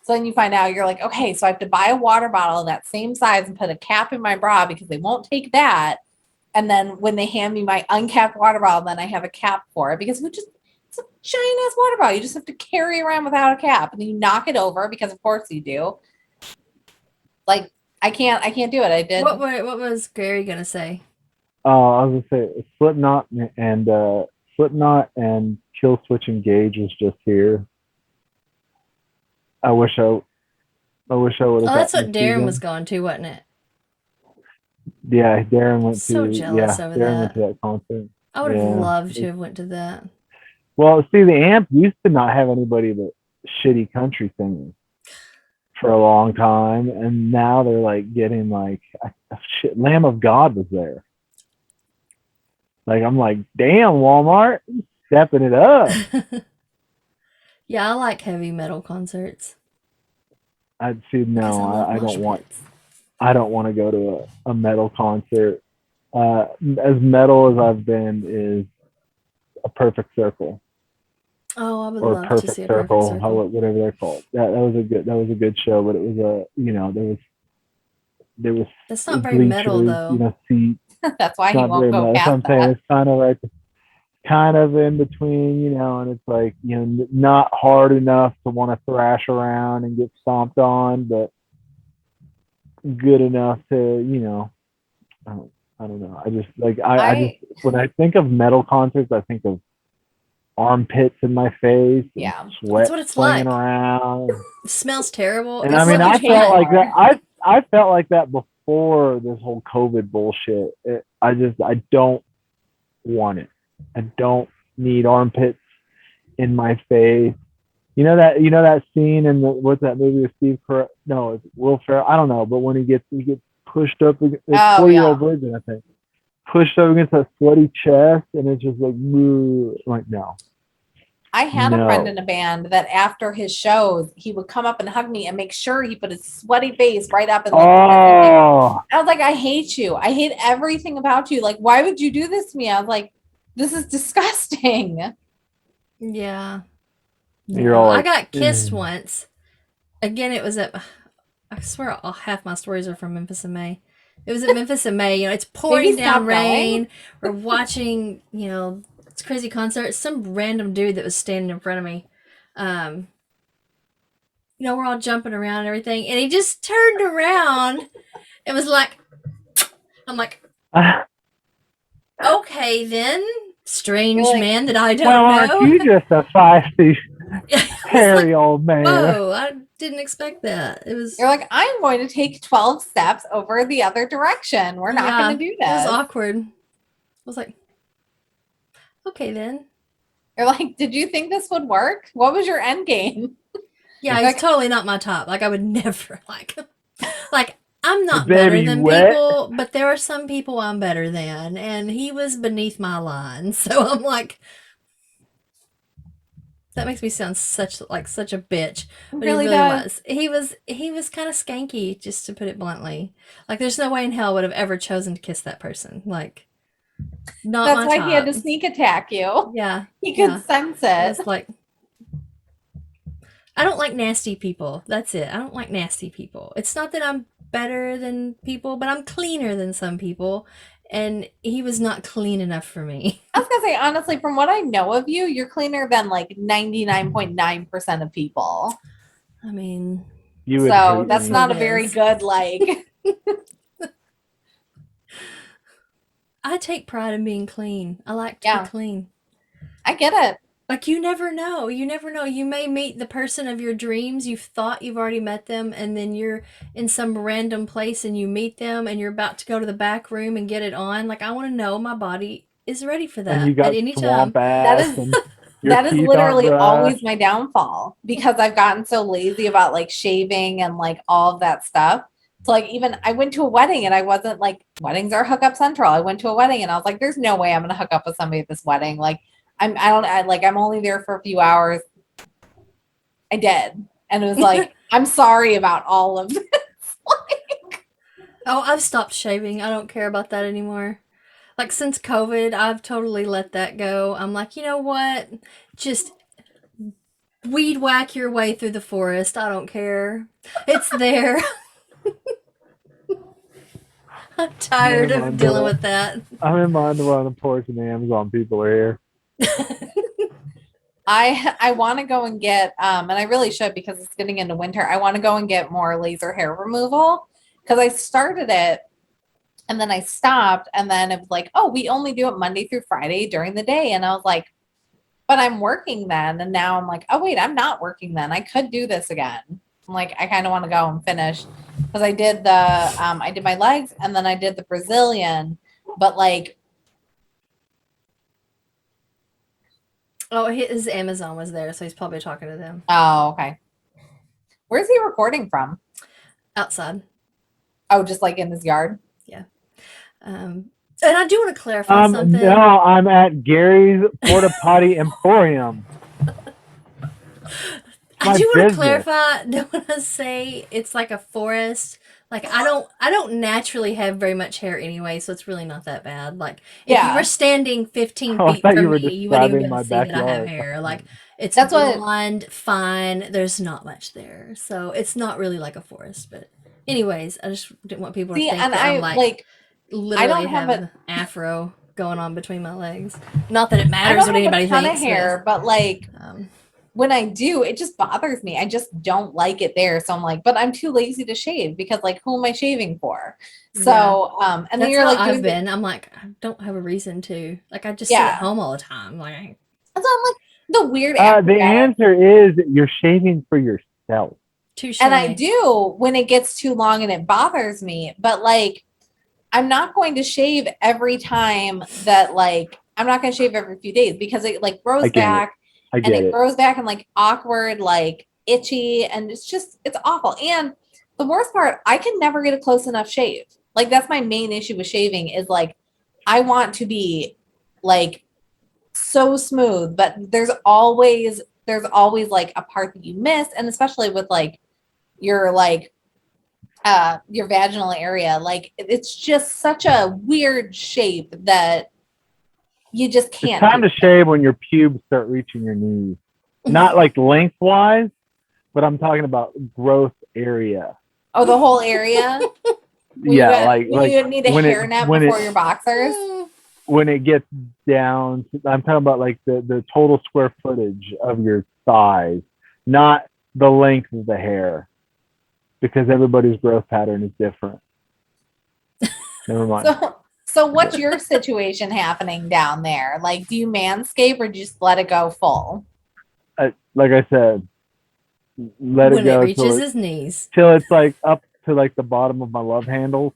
then you find out, you're like, okay, so I have to buy a water bottle that same size and put a cap in my bra, because they won't take that. And then when they hand me my uncapped water bottle, then I have a cap for it, because it's a giant ass water bottle. You just have to carry around without a cap, and then you knock it over, because of course you do. Like, I can't do it. I did. What was Gary gonna say? I was gonna say Slipknot and Kill Switch Engage was just here. I wish I would have. Oh, that's what Darren was going to, wasn't it? Yeah, Darren went so to. Jealous over Darren went to that concert. I would have loved to have went to that. Well, see, the Amp used to not have anybody but shitty country singers for a long time, and now they're like getting like shit. Lamb of God was there. Like, I'm like, damn, Walmart, stepping it up. Yeah, I like heavy metal concerts. I don't want to go to a metal concert. As metal as I've been is A Perfect Circle. Oh, I would or love to Perfect see a perfect Circle, circle. whatever they're called. That was a good show, but it was there was That's not very metal, bleachers, though. seats. That's why he Not won't very go much. That's what I'm past saying. that. It's kind of like kind of in between, and it's like, not hard enough to want to thrash around and get stomped on, but good enough to, I don't know. I just like I just when I think of metal concerts, I think of armpits in my face, and Yeah. sweat That's what it's flinging like. around. It smells terrible. And It's I mean, what I you pay felt like for. that. I felt like that before this whole COVID bullshit. I don't want it. I don't need armpits in my face. You know that scene in what's that movie with Steve Carell? No, it's Will Ferrell. I don't know, but when he gets pushed up, it's Oh, 40-Year-Old Virgin, I think. Pushed up against that sweaty chest, and it's just like, moo. Like, no. I had No. a friend in a band that after his shows, he would come up and hug me and make sure he put his sweaty face right up and like. Oh, I was like, I hate you. I hate everything about you. Like, why would you do this to me? I was like, this is disgusting. Yeah. you're No, all I like, got kissed once. Again, it was at. I swear, half my stories are from Memphis in May. It was at Memphis in May. It's pouring Maybe down stop rain. We're watching, it's a crazy concert. Some random dude that was standing in front of me. We're all jumping around and everything, and he just turned around and was like, I'm like, okay then, strange You're like, man that I don't well, know. aren't you just a feisty, It's hairy old man? whoa, I didn't expect that. It was. You're like, I'm going to take 12 steps over the other direction. We're not going to do this. It was awkward. I was like, okay then. You're like, did you think this would work? What was your end game? Yeah, Like- he's totally not my top. Like, I would never like I'm not Baby, better you than wet? people, but there are some people I'm better than, and he was beneath my line. So I'm like, that makes me sound such a bitch. But Really he really does. was. He was kind of skanky, just to put it bluntly. Like, there's no way in hell I would have ever chosen to kiss that person. Like, not That's my why top. he had to sneak attack you. Yeah, He could sense it. it's like, I don't like nasty people. That's it. I don't like nasty people. It's not that I'm better than people, but I'm cleaner than some people. And he was not clean enough for me. I was going to say, honestly, from what I know of you, you're cleaner than like 99.9% of people. I mean, You would So hate that's me. not a It very is. good, like, I take pride in being clean. I like to Yeah. be clean. I get it. Like, you never know. You never know. You may meet the person of your dreams. You've thought you've already met them, and then you're in some random place and you meet them and you're about to go to the back room and get it on. Like, I want to know my body is ready for that And you got at any time. swamp That ass. is- And your That is teeth literally aren't always brushed. my downfall because I've gotten so lazy about like shaving and like all of that stuff. So like even I went to a wedding and I wasn't like, weddings are hookup central. I went to a wedding and I was like, there's no way I'm gonna hook up with somebody at this wedding. Like I'm only there for a few hours. I did. And it was like, I'm sorry about all of this. Oh, I've stopped shaving. I don't care about that anymore. Like, since COVID, I've totally let that go. I'm like, you know what? Just weed whack your way through the forest. I don't care. It's there. I'm tired of dealing with that. I'm in my underwear on the porch and the Amazon people are here. I want to go and get and I really should because it's getting into winter. I want to go and get more laser hair removal because I started it and then I stopped and then it was like, oh, we only do it Monday through Friday during the day. And I was like, but I'm working then. And now I'm like, oh wait, I'm not working then. I could do this again. I'm like, I kind of want to go and finish because I did I did my legs and then I did the Brazilian, but like, Oh, his Amazon was there, so he's probably talking to them oh, okay. Where's he recording from? outside. Oh, just like in his yard. And I do want to clarify something. No, I'm at Gary's Porta Potty Emporium. I my do want to business. clarify. Don't want to say it's like a forest. Like, I don't naturally have very much hair anyway, so it's really not that bad. Like, if you Yeah. were standing 15 Oh, I feet thought you from were me, you wouldn't even describing be able my to see that I have backyard. hair. Like, It's That's what- blonde, fine. There's not much there, so it's not really like a forest. But anyways, I just didn't want people to See, think and that I I'm like like literally don't have have an afro going on between my legs. Not that it I matters don't what have anybody a ton thinks. of hair, but like But, when I do, it just bothers me. I just don't like it there. So I'm like, but I'm too lazy to shave because like who am I shaving for? So and then that's you're how like I've doing been. I'm like, I don't have a reason to. Like, I just sit Yeah. at home all the time. Like, so I'm like the weird The acrobatic. answer is you're shaving for yourself. touche. And I do when it gets too long and it bothers me, but like I'm not going to shave every time that like I'm not going to shave every few days because it like grows I get it. back I and get it it. grows back and like awkward, like itchy, and it's awful. And the worst part, I can never get a close enough shave. Like that's my main issue with shaving is like I want to be like so smooth, but there's always like a part that you miss, and especially with like your vaginal area, like it's just such a weird shape that you just It's can't time do to shave when your pubes start reaching your knees. Not like lengthwise, but I'm talking about growth area. Oh, the whole area. When Yeah, you need a when it- hairnet when before it- your boxers. when it gets down, I'm talking about like the total square footage of your thighs, not the length of the hair, because everybody's growth pattern is different. Never mind. So what's your situation happening down there? Like, do you manscape or do you just let it go full? Like I said, let when it go reaches his knees. till it's like up to like the bottom of my love handle.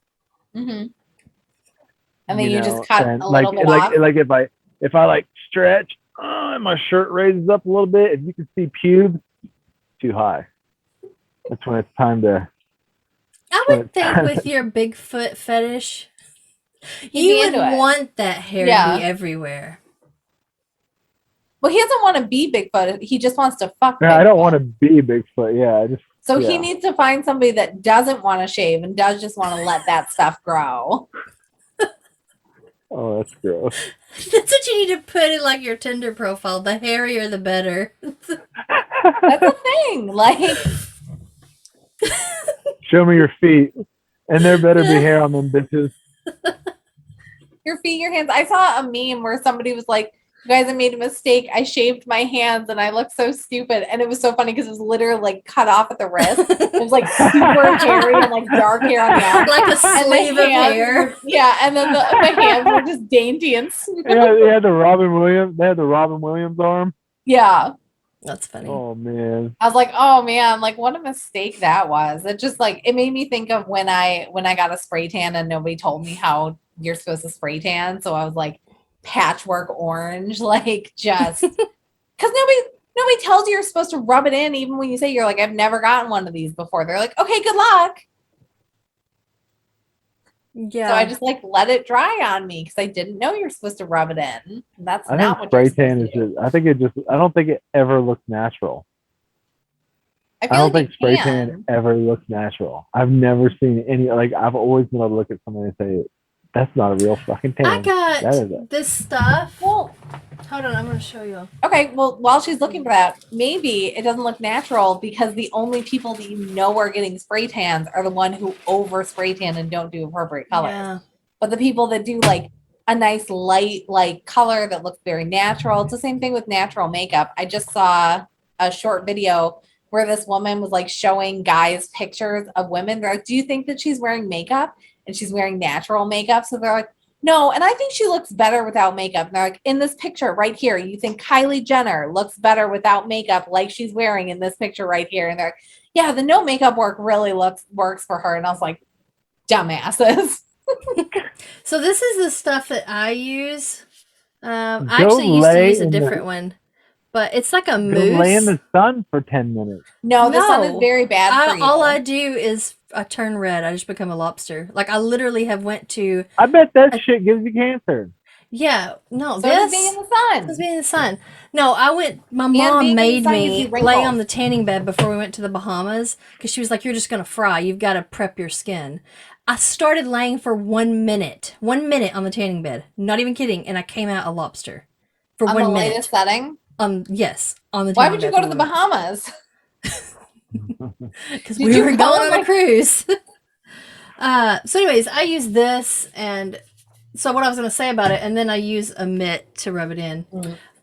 Mm-hmm. And then you know, just cut and a little bit off. like if I like stretch and my shirt raises up a little bit, if you can see pubes, too high. That's when it's time to. I would think with your Bigfoot fetish, He'd you be would into it. want that hair Yeah. to be everywhere. Well, he doesn't want to be Bigfoot. He just wants to fuck. Yeah, I don't Bigfoot. want to be Bigfoot. Yeah, I just. So yeah. he needs to find somebody that doesn't want to shave and does just want to let that stuff grow. Oh, that's gross. That's what you need to put in like your Tinder profile. The hairier, the better. That's a thing. Like, Show me your feet, and there better be hair on them bitches. your feet, your hands. I saw a meme where somebody was like, "You guys, I made a mistake. I shaved my hands and I look so stupid." And it was so funny because it was literally like cut off at the wrist. It was like super hairy and like dark hair on the arm. Like a And the sleeve of hands hair. were- yeah, and then the hands were just dainty and smooth. Yeah, they had the Robin Williams arm. Yeah. That's funny. Oh man. I was like, oh man, like what a mistake that was. It just like it made me think of when I got a spray tan and nobody told me how you're supposed to spray tan. So I was like patchwork orange, like just because nobody tells you you're supposed to rub it in, even when you say you're like, I've never gotten one of these before. They're like, okay, good luck. Yeah. So I just like let it dry on me because I didn't know you're supposed to rub it in. That's I not think what you're spray tan supposed is to do. just. I think it just. I don't think it ever looks natural. I I feel don't like think spray you tan can. ever looks natural. I've never seen any. Like I've always been able to look at somebody and say, "That's not a real fucking tan." I got That is it. this stuff. Well, Hold on, I'm going to show you. okay, well, while she's looking for that, maybe it doesn't look natural because the only people that you know are getting spray tans are the one who over spray tan and don't do appropriate colors. Yeah. But the people that do like a nice light like color that looks very natural, it's the same thing with natural makeup. I just saw a short video where this woman was like showing guys pictures of women. They're like, do you think that she's wearing makeup? And she's wearing natural makeup. So they're like, no, and I think she looks better without makeup. And they're like, in this picture right here, you think Kylie Jenner looks better without makeup like she's wearing in this picture right here. And they're like, yeah, the no makeup work really works for her. And I was like, dumbasses. So this is the stuff that I use. I Go actually used to lay use a in the- different one. But it's like a Go lay in mousse. the sun for 10 minutes. No, the sun is No. very bad for you. All I do is I turn red. I just become a lobster. Like I literally have went to I bet that shit gives you cancer. yeah, no, so this does being in the sun. was being in the sun. No, I went. My being mom in the made sun gives me you lay wrinkles. on the tanning bed before we went to the Bahamas because she was like, "You're just gonna fry. You've got to prep your skin." I started laying for 1 minute on the tanning bed. Not even kidding, and I came out a lobster for On 1 the minute. latest setting. Yes, on the Why tanning would you bed go to the we went. Bahamas? Because Did we you were go going on like- a cruise. So anyways, I use this, and so what I was going to say about it, and then I use a mitt to rub it in.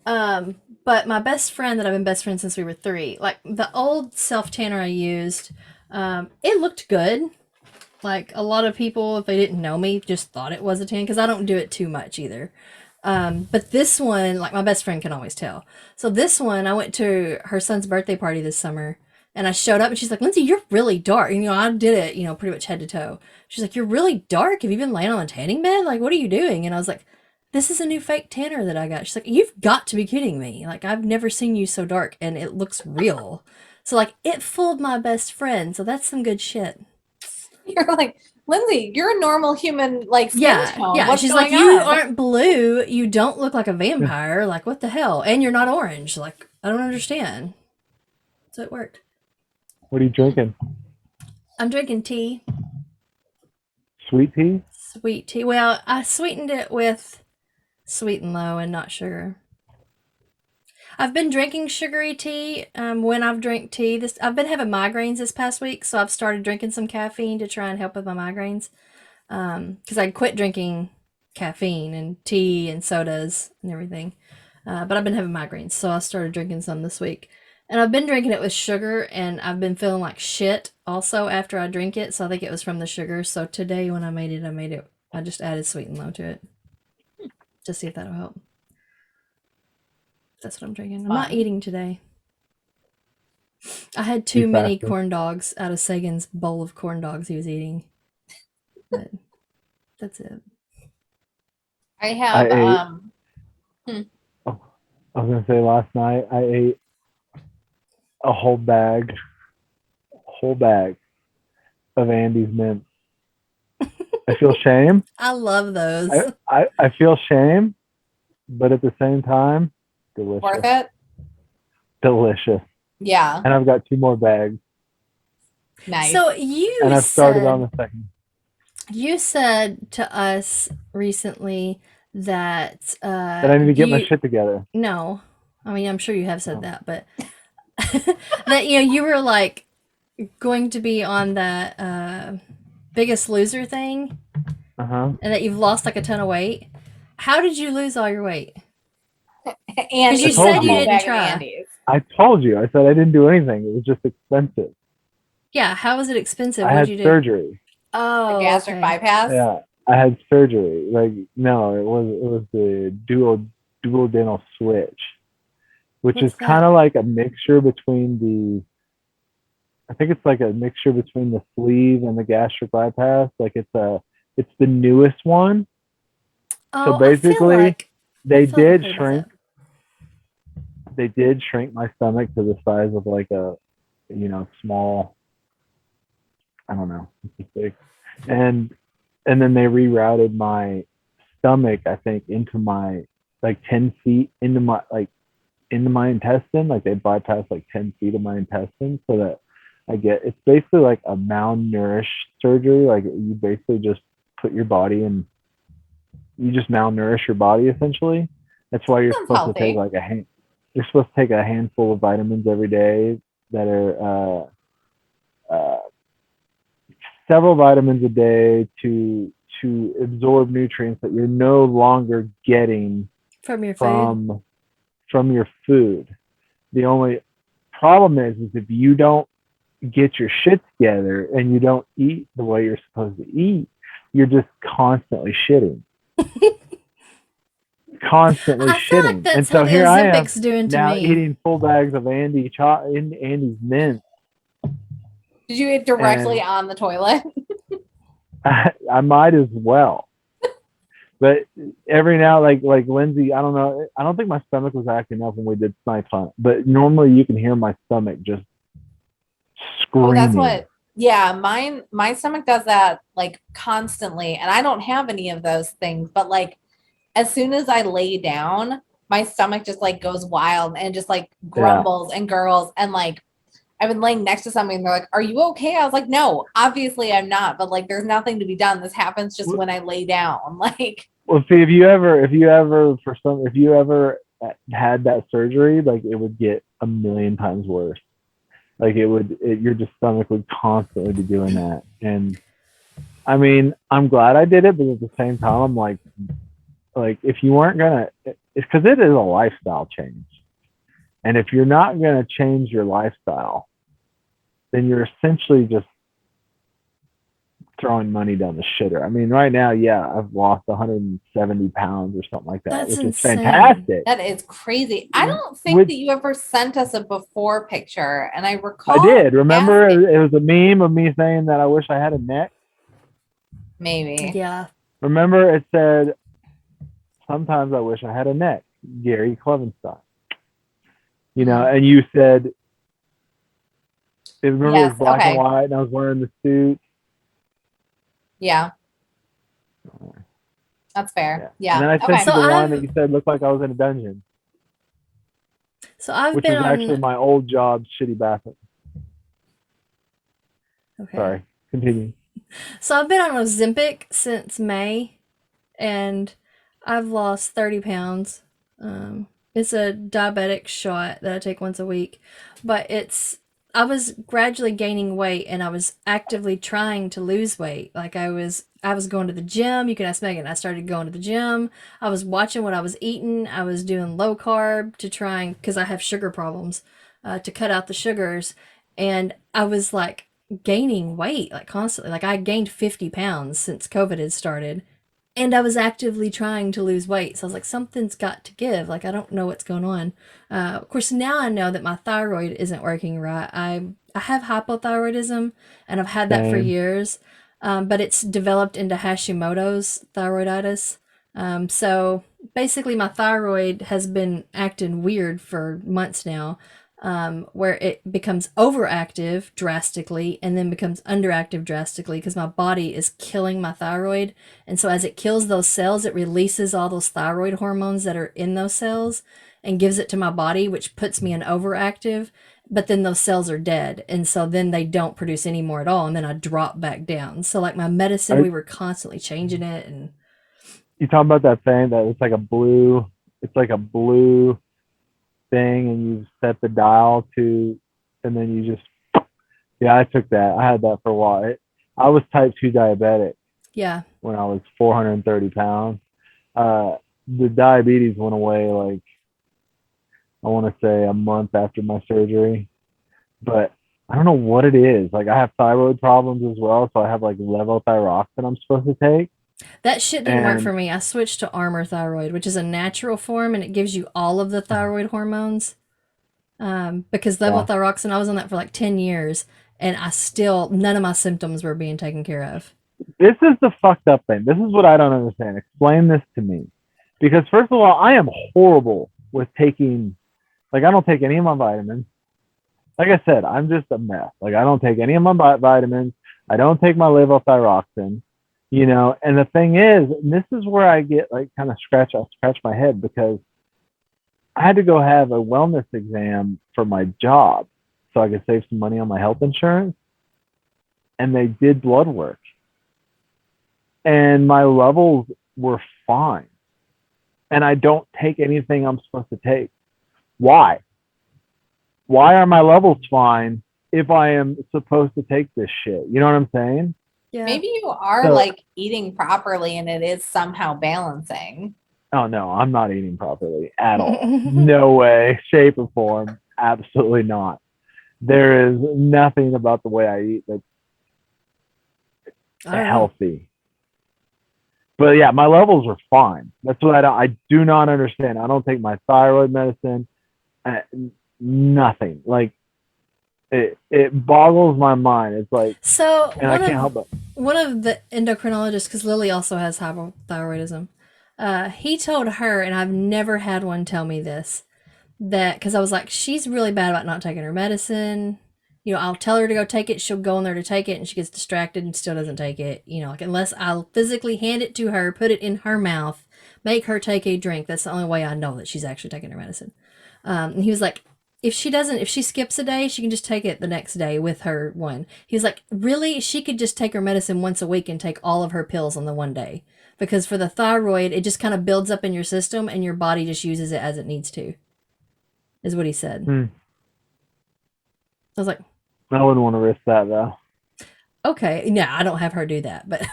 But my best friend that I've been best friends since we were 3, like the old self tanner I used, it looked good. Like a lot of people, if they didn't know me, just thought it was a tan because I don't do it too much either. But this one, like my best friend can always tell. So this one, I went to her son's birthday party this summer, and I showed up, and she's like, "Lindsay, you're really dark." And, I did it, pretty much head to toe. She's like, "You're really dark. Have you been laying on a tanning bed? Like, what are you doing?" And I was like, "This is a new fake tanner that I got." She's like, "You've got to be kidding me. Like, I've never seen you so dark, and it looks real." So like, it fooled my best friend. So that's some good shit. You're like, Lindsay, you're a normal human, like skin tone. Yeah. What's She's going like, "You on?" aren't blue. You don't look like a vampire. Like, what the hell? And you're not orange. Like, I don't understand." So it worked. What are you drinking? I'm drinking tea, Sweet tea? sweet tea. Well, I sweetened it with sweet and low and not sugar. I've been drinking sugary tea when I've drank tea. I've been having migraines this past week, so I've started drinking some caffeine to try and help with my migraines. Because I quit drinking caffeine and tea and sodas and everything. But I've been having migraines, so I started drinking some this week. And I've been drinking it with sugar, and I've been feeling like shit also after I drink it, so I think it was from the sugar. So today when I made it, I just added sweet and low to it. To see if that'll help. That's what I'm drinking. I'm not eating today. I had too many corn dogs out of Sagan's bowl of corn dogs he was eating. But that's it. I have I was gonna say last night I ate a whole bag of Andy's mints. I feel shame. I love those. I feel shame, but at the same time, delicious. worth it. Delicious. Yeah. And I've got 2 more bags. Nice. So I've started on the second. You said to us recently that I need to get my shit together. No, I mean I'm sure you have said that, but that you were like going to be on that Biggest Loser thing, and that you've lost like a ton of weight. How did you lose all your weight? And you said you didn't try. I told you. I said I didn't do anything. It was just expensive. Yeah, how was it expensive? I What'd had you do? surgery. Oh, the gastric bypass. Yeah, I had surgery. Like no, it was the duodenal switch, which What's is kind of like a mixture between I think it's like a mixture between the sleeve and the gastric bypass. Like it's the newest one. Oh, so basically, they did shrink. That. They did shrink my stomach to the size of like a, small. I don't know, and then they rerouted my stomach. I think into my 10 feet into my intestine. Like they bypassed 10 feet of my intestine so that it's basically like a malnourished surgery. Like you basically just put your body in. You just malnourish your body essentially. That's why you're supposed to take You're supposed to take a handful of vitamins every day that are several vitamins a day to absorb nutrients that you're no longer getting from your food. The only problem is if you don't get your shit together and you don't eat the way you're supposed to eat, you're just constantly shitting. Shitting. Like and so here I am doing to now me. eating full bags of Andy's mint. Did you eat directly on the toilet? I might as well. But every now, like Lindsay, I don't know. I don't think my stomach was acting up when we did Snipe Hunt. But normally you can hear my stomach just screaming. Oh, that's what. Yeah, my stomach does that constantly, and I don't have any of those things. But as soon as I lay down, my stomach just goes wild and just grumbles and gurgles. And I've been laying next to somebody and they're like, "Are you okay?" I was like, "No, obviously I'm not." But there's nothing to be done. This happens just when I lay down. Well, see, if you ever had that surgery, like it would get a million times worse. Like your just stomach would constantly be doing that. And I mean, I'm glad I did it, but at the same time, I'm like if you weren't gonna, it's because it is a lifestyle change. And if you're not gonna change your lifestyle, then you're essentially just throwing money down the shitter. I mean, right now, yeah, I've lost 170 pounds or something like that, That's which insane. is fantastic. That is crazy. I don't think that you ever sent us a before picture, and I recall. I did. Remember, asking- it was a meme of me saying that I wish I had a neck. Maybe. Yeah. Remember, it said, "Sometimes I wish I had a neck." Gary Clevenstein. You know, and you said, remember it was black and white, and I was wearing the suit. Yeah. That's fair. Yeah. And then I sent So you the one I've- that you said looked like I was in a dungeon, So I've which been was on. actually my old job's shitty bathroom. Okay. Sorry, continue. So I've been on Ozempic since May, and I've lost 30 pounds. It's a diabetic shot that I take once a week, but I was gradually gaining weight, and I was actively trying to lose weight. Like I was going to the gym. You can ask Megan. I started going to the gym. I was watching what I was eating. I was doing low carb to try, because I have sugar problems, to cut out the sugars. And I was like gaining weight like constantly. Like I gained 50 pounds since COVID had started, and I was actively trying to lose weight. So I was like, something's got to give. Like, I don't know what's going on. Of course, now I know that my thyroid isn't working right. I have hypothyroidism, and I've had that for years, but it's developed into Hashimoto's thyroiditis. So basically, my thyroid has been acting weird for months now, where it becomes overactive drastically and then becomes underactive drastically because my body is killing my thyroid. And so as it kills those cells, it releases all those thyroid hormones that are in those cells and gives it to my body, which puts me in overactive. But then those cells are dead. And so then they don't produce any more at all. And then I drop back down. So like my medicine, we were constantly changing it. And you talking about that thing that it's like a blue thing, and you set the dial to, and then you just, yeah, I took that. I had that for a while. I was type 2 diabetic. Yeah. When I was 430 pounds. The diabetes went away, like, I want to say a month after my surgery, but I don't know what it is. Like I have thyroid problems as well. So I have like levothyroxine I'm supposed to take. That shit didn't work for me. I switched to Armor Thyroid, which is a natural form, and it gives you all of the thyroid hormones. Because levothyroxine, I was on that for like 10 years, and none of my symptoms were being taken care of. This is the fucked up thing. This is what I don't understand. Explain this to me. Because first of all, I am horrible with taking, like I don't take any of my vitamins. Like I said, I'm just a mess. Like I don't take any of my vitamins. I don't take my levothyroxine. You know, and the thing is, and this is where I get like kind of scratch my head, because I had to go have a wellness exam for my job so I could save some money on my health insurance. And they did blood work, and my levels were fine. And I don't take anything I'm supposed to take. Why? Why are my levels fine if I am supposed to take this shit? You know what I'm saying? Yeah. Maybe you are like eating properly and it is somehow balancing. Oh no, I'm not eating properly at all. No way, shape, or form. Absolutely not. There is nothing about the way I eat that's healthy. But yeah, my levels are fine. That's what I do not understand. I don't take my thyroid medicine. Nothing. Like it boggles my mind. It's like, so, and I can't help it. One of the endocrinologists, because Lily also has hypothyroidism, he told her, and I've never had one tell me this, that because I was like, she's really bad about not taking her medicine. You know, I'll tell her to go take it, she'll go in there to take it, and she gets distracted and still doesn't take it. You know, like unless I'll physically hand it to her, put it in her mouth, make her take a drink. That's the only way I know that she's actually taking her medicine. And he was like, if she skips a day, she can just take it the next day with her one. He was like, really? She could just take her medicine once a week and take all of her pills on the one day. because for the thyroid, it just kind of builds up in your system and your body just uses it as it needs to, is what he said. Hmm. I was like, I wouldn't want to risk that though. okay, yeah, I don't have her do that, but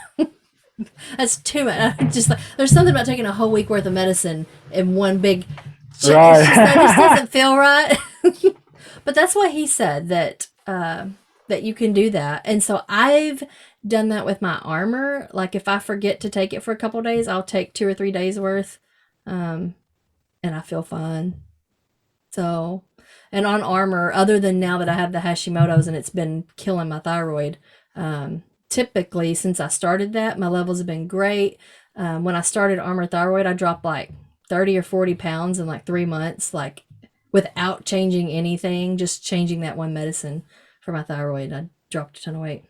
that's too much. Just like, there's something about taking a whole week worth of medicine in one big. Right. It's just, that just doesn't feel right. But that's what he said, that that you can do that, and so I've done that with my armor. Like if I forget to take it for a couple days, I'll take 2 or 3 days worth, and I feel fine. So, and on armor, other than now that I have the Hashimoto's and it's been killing my thyroid, typically since I started that, my levels have been great. When I started armor thyroid, I dropped like 30 or 40 pounds in like 3 months, like without changing anything, just changing that one medicine for my thyroid. I dropped a ton of weight.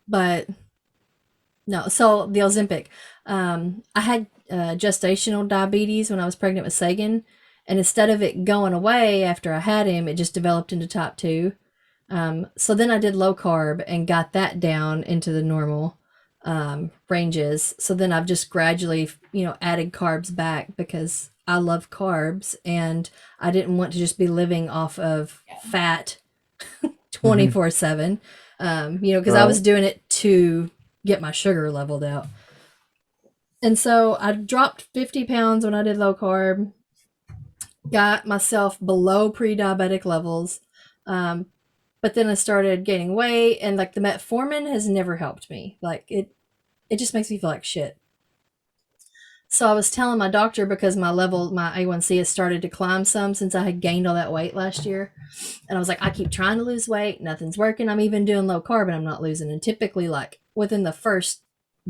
But no, so the Ozempic, I had gestational diabetes when I was pregnant with Sagan, and instead of it going away after I had him, it just developed into type 2. So then I did low carb and got that down into the normal ranges. So then I've just gradually, added carbs back because I love carbs and I didn't want to just be living off of fat 24/7. Because I was doing it to get my sugar leveled out. And so I dropped 50 pounds when I did low carb, got myself below pre-diabetic levels. But then I started gaining weight, and like the metformin has never helped me. Like it just makes me feel like shit. So I was telling my doctor, because my A1C has started to climb some since I had gained all that weight last year. And I was like, I keep trying to lose weight. Nothing's working. I'm even doing low carb and I'm not losing. And typically like within the first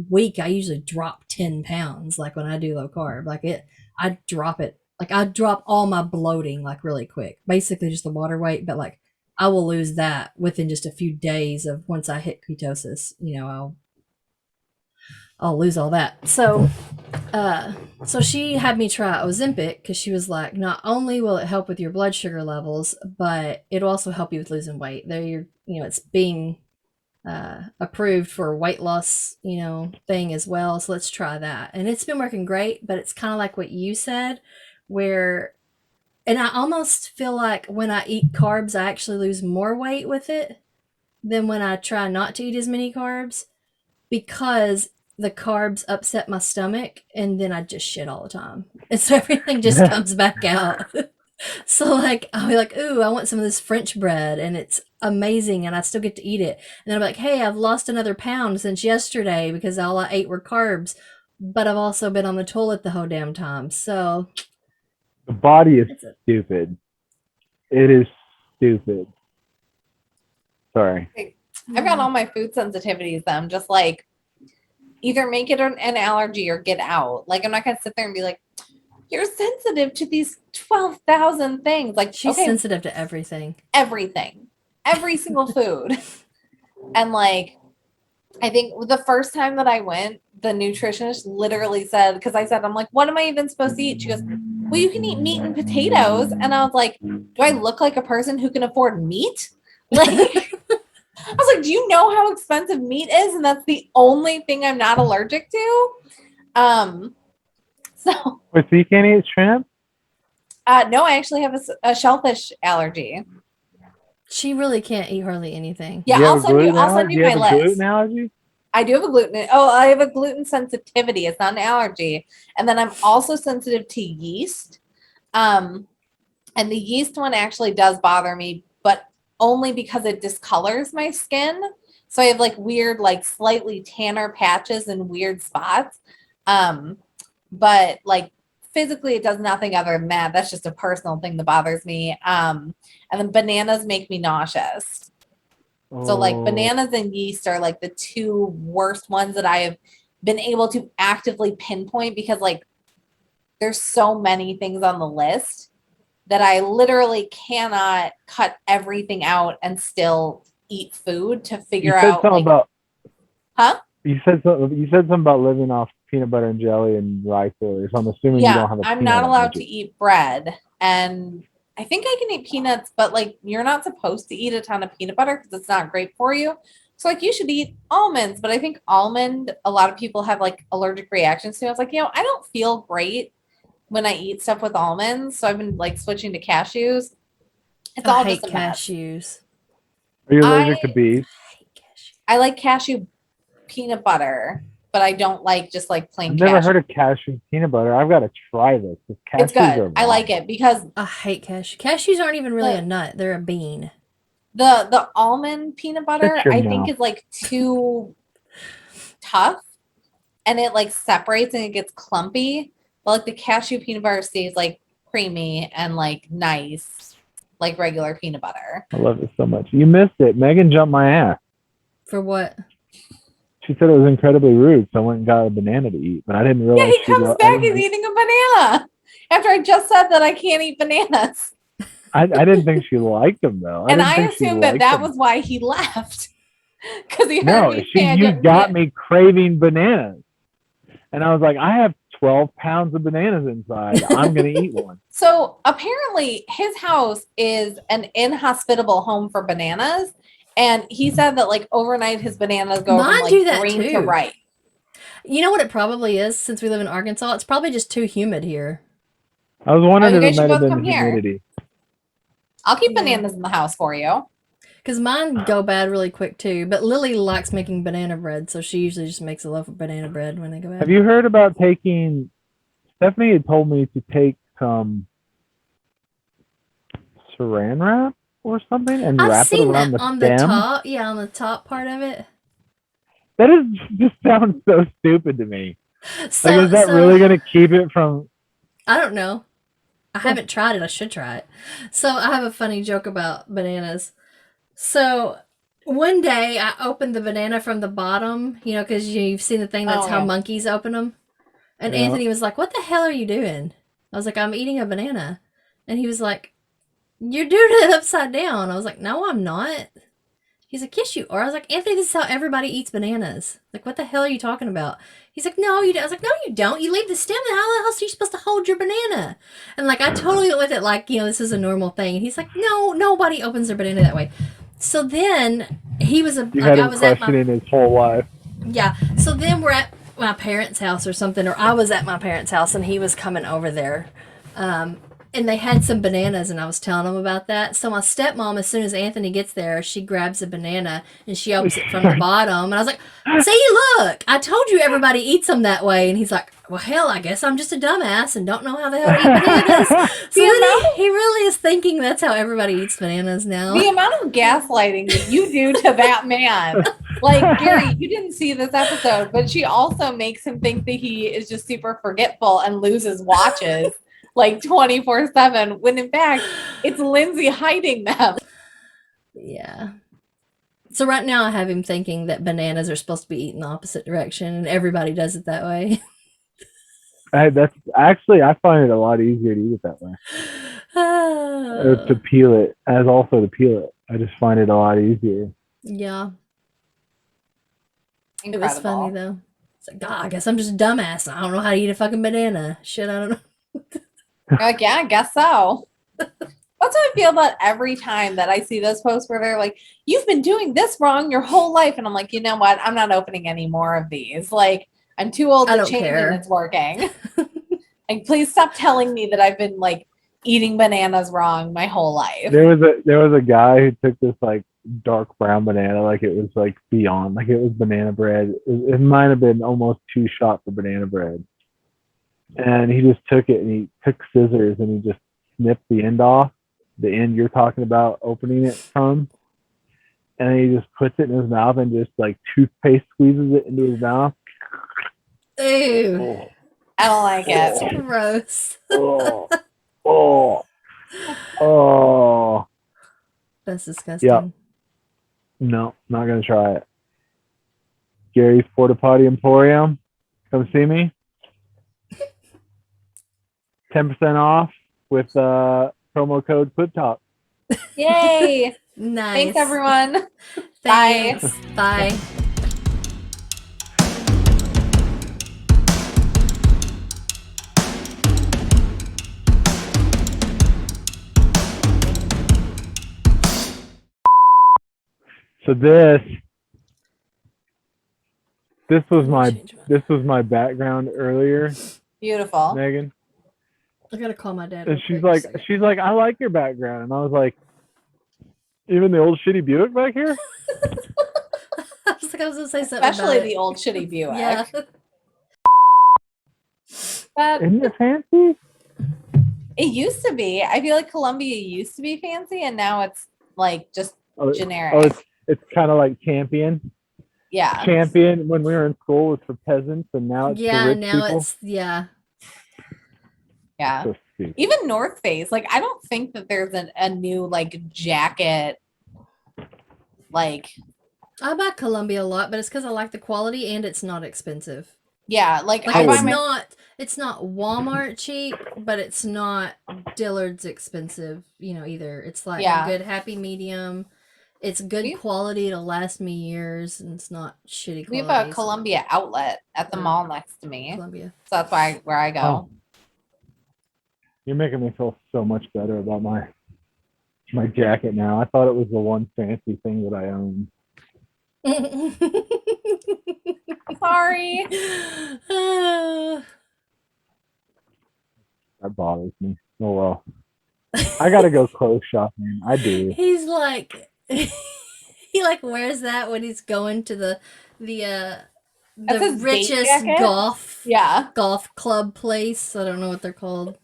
week, I usually drop 10 pounds. Like when I do low carb, I drop it. Like I drop all my bloating like really quick, basically just the water weight. But like I will lose that within just a few days of once I hit ketosis, I'll lose all that. So she had me try Ozempic because she was like, not only will it help with your blood sugar levels, but it'll also help you with losing weight. It's being approved for a weight loss, thing as well. So let's try that. And it's been working great, but it's kind of like what you said, and I almost feel like when I eat carbs, I actually lose more weight with it than when I try not to eat as many carbs, because the carbs upset my stomach and then I just shit all the time. And so everything just comes back out. So like, I'll be like, ooh, I want some of this French bread and it's amazing and I still get to eat it. And then I'll be like, hey, I've lost another pound since yesterday because all I ate were carbs, but I've also been on the toilet the whole damn time. So the body is stupid. It is stupid. Sorry. I've got all my food sensitivities. I'm just like, either make it an allergy or get out. Like, I'm not going to sit there and be like, you're sensitive to these 12,000 things. Like, she's sensitive to everything. Everything. Every single food. And like, I think the first time that I went, the nutritionist literally said, because I said, I'm like, what am I even supposed to eat? She goes, well, you can eat meat and potatoes. And I was like, do I look like a person who can afford meat? Like, I was like, do you know how expensive meat is? And that's the only thing I'm not allergic to. So. Wait, so you can't eat shrimp? No, I actually have a shellfish allergy. She really can't eat hardly anything. Yeah, I'll send you my list. Gluten allergy? I do have a gluten. Oh, I have a gluten sensitivity. It's not an allergy. And then I'm also sensitive to yeast. And the yeast one actually does bother me, but only because it discolors my skin. So I have like weird, like slightly tanner patches and weird spots. But like physically it does nothing other than that. That's just a personal thing that bothers me. And then bananas make me nauseous. So like bananas and yeast are like the two worst ones that I have been able to actively pinpoint, because like there's so many things on the list that I literally cannot cut everything out and still eat food to figure out. You said something about living off peanut butter and jelly and rice oil. So I'm assuming you don't have I'm not allowed to eat bread, and I think I can eat peanuts, but like you're not supposed to eat a ton of peanut butter because it's not great for you. So like you should eat almonds, but I think almond, a lot of people have like allergic reactions to. I was like, I don't feel great when I eat stuff with almonds. So I've been like switching to cashews. It's all I hate just a mess. cashews. Are you allergic to beef? I hate cashews. I like cashew peanut butter, but I don't like just like plain I've cashew. never heard of cashew peanut butter. I've got to try this. It's good. I like it because I hate cashews. Cashews aren't even really a nut. They're a bean. the almond peanut butter Shut your I think mouth. is like too tough, and it like separates and it gets clumpy. But like the cashew peanut butter stays like creamy and like nice, like regular peanut butter. I love it so much. You missed it. Megan jumped my ass. For what? She said it was incredibly rude, so I went and got a banana to eat. But I didn't realize. Yeah, he comes back, he's eating a banana after I just said that I can't eat bananas. I didn't think she liked them though. And I assumed that was why he left. Because he heard me say you got me craving bananas. And I was like, I have 12 pounds of bananas inside. I'm going to eat one. So apparently his house is an inhospitable home for bananas. And he said that like overnight his bananas go Mine from do like that green too. to ripe. You know what it probably is, since we live in Arkansas? It's probably just too humid here. I was wondering you if guys it should might have both been come the here. humidity. I'll keep bananas in the house for you. Because mine go bad really quick too. But Lily likes making banana bread, so she usually just makes a loaf of banana bread when they go bad. Have you heard about taking... Stephanie had told me to take some saran wrap or something and I've wrap it seen around that the on stem. the top. Yeah, on the top part of it. That is just sounds so stupid to me. So, Like, is that really going to keep it from... I don't know. I haven't tried it. I should try it. So I have a funny joke about bananas. So one day I opened the banana from the bottom, because you've seen the thing that's how monkeys open them. And Yeah. Anthony was like, "What the hell are you doing?" I was like, "I'm eating a banana." And he was like, "You're doing it upside down." I was like, "No, I'm not." He's like, "Yes, you are." I was like, "Anthony, this is how everybody eats bananas." Like, what the hell are you talking about? He's like, "No, you don't." I was like, "No, you don't. You leave the stem. How the hell are you supposed to hold your banana?" And like, I totally went with it like, this is a normal thing. And he's like, "No, nobody opens their banana that way." So then he was I was questioning his whole life. Yeah. So then we're at my parents' house or something, or I was at my parents' house and he was coming over there. And they had some bananas, and I was telling him about that. So my stepmom, as soon as Anthony gets there, she grabs a banana and she opens it from the bottom. And I was like, "See, look, I told you everybody eats them that way." And he's like, "Well, hell, I guess I'm just a dumbass and don't know how the hell to eat bananas." So then he really is thinking that's how everybody eats bananas now. The amount of gaslighting that you do to that man. Like, Gary, you didn't see this episode, but she also makes him think that he is just super forgetful and loses watches. Like 24/7, when in fact it's Lindsey hiding them. Yeah. So right now I have him thinking that bananas are supposed to be eaten the opposite direction, and everybody does it that way. That's actually, I find it a lot easier to eat it that way. To peel it, as also to peel it. I just find it a lot easier. Yeah. Incredible. It was funny though. It's like, God, I guess I'm just a dumbass. I don't know how to eat a fucking banana. Shit, I don't know. Like, yeah, I guess so. That's how I feel about every time that I see those posts where they're like, "You've been doing this wrong your whole life." And I'm like, you know what? I'm not opening any more of these. Like, I'm too old to change and it's working. Like, please stop telling me that I've been like eating bananas wrong my whole life. There was a guy who took this like dark brown banana, like it was like beyond, like it was banana bread. It might have been almost 2 shots of banana bread. And he just took it and he took scissors and he just snipped the end off, the end you're talking about opening it from. And he just puts it in his mouth and just like toothpaste squeezes it into his mouth. Ew. Oh. I don't like it. That's gross. Oh. That's disgusting. Yeah. No, not going to try it. Gary's Porta Potty Emporium. Come see me. 10% off with promo code FlipTop. Yay. Nice. Thanks, everyone. Thanks. Bye. So this this was Let me my change mine. this was my background earlier, Beautiful. Megan. I gotta call my dad. And real she's quick, like, just a I like your background, and I was like, even the old shitty Buick back here. second. I was like, I was gonna say something Especially about the it. old shitty Buick. Yeah. But Isn't it fancy? it used to be. I feel like Columbia used to be fancy, and now it's like just generic. Oh, it's kind of like Champion. Yeah. Champion when we were in school was for peasants, and now it's for Yeah, rich now people. it's yeah. Yeah. So stupid. Even North Face, like I don't think that there's a new like jacket. Like I buy Columbia a lot, but it's because I like the quality and it's not expensive. yeah, like Like I buy it's not Walmart cheap, but it's not Dillard's expensive, either. It's like Yeah. a good happy medium. It's good quality to last me years, and it's not shitty we quality. have a Columbia outlet at the mall next to me. Columbia. So that's where I go. Oh. You're making me feel so much better about my jacket now. I thought it was the one fancy thing that I owned. Sorry. That bothers me. Oh well. I gotta go clothes shopping. I do. He's like he like wears that when he's going to the That's his date richest jacket? golf club place. I don't know what they're called.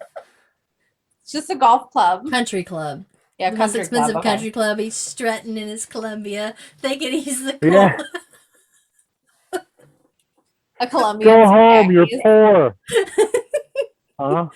It's just a golf club. Country club. Yeah, The most country expensive club. Okay. country club. He's strutting in his Columbia, thinking he's the cool. Yeah. A Columbia. Go home, you're poor. Huh?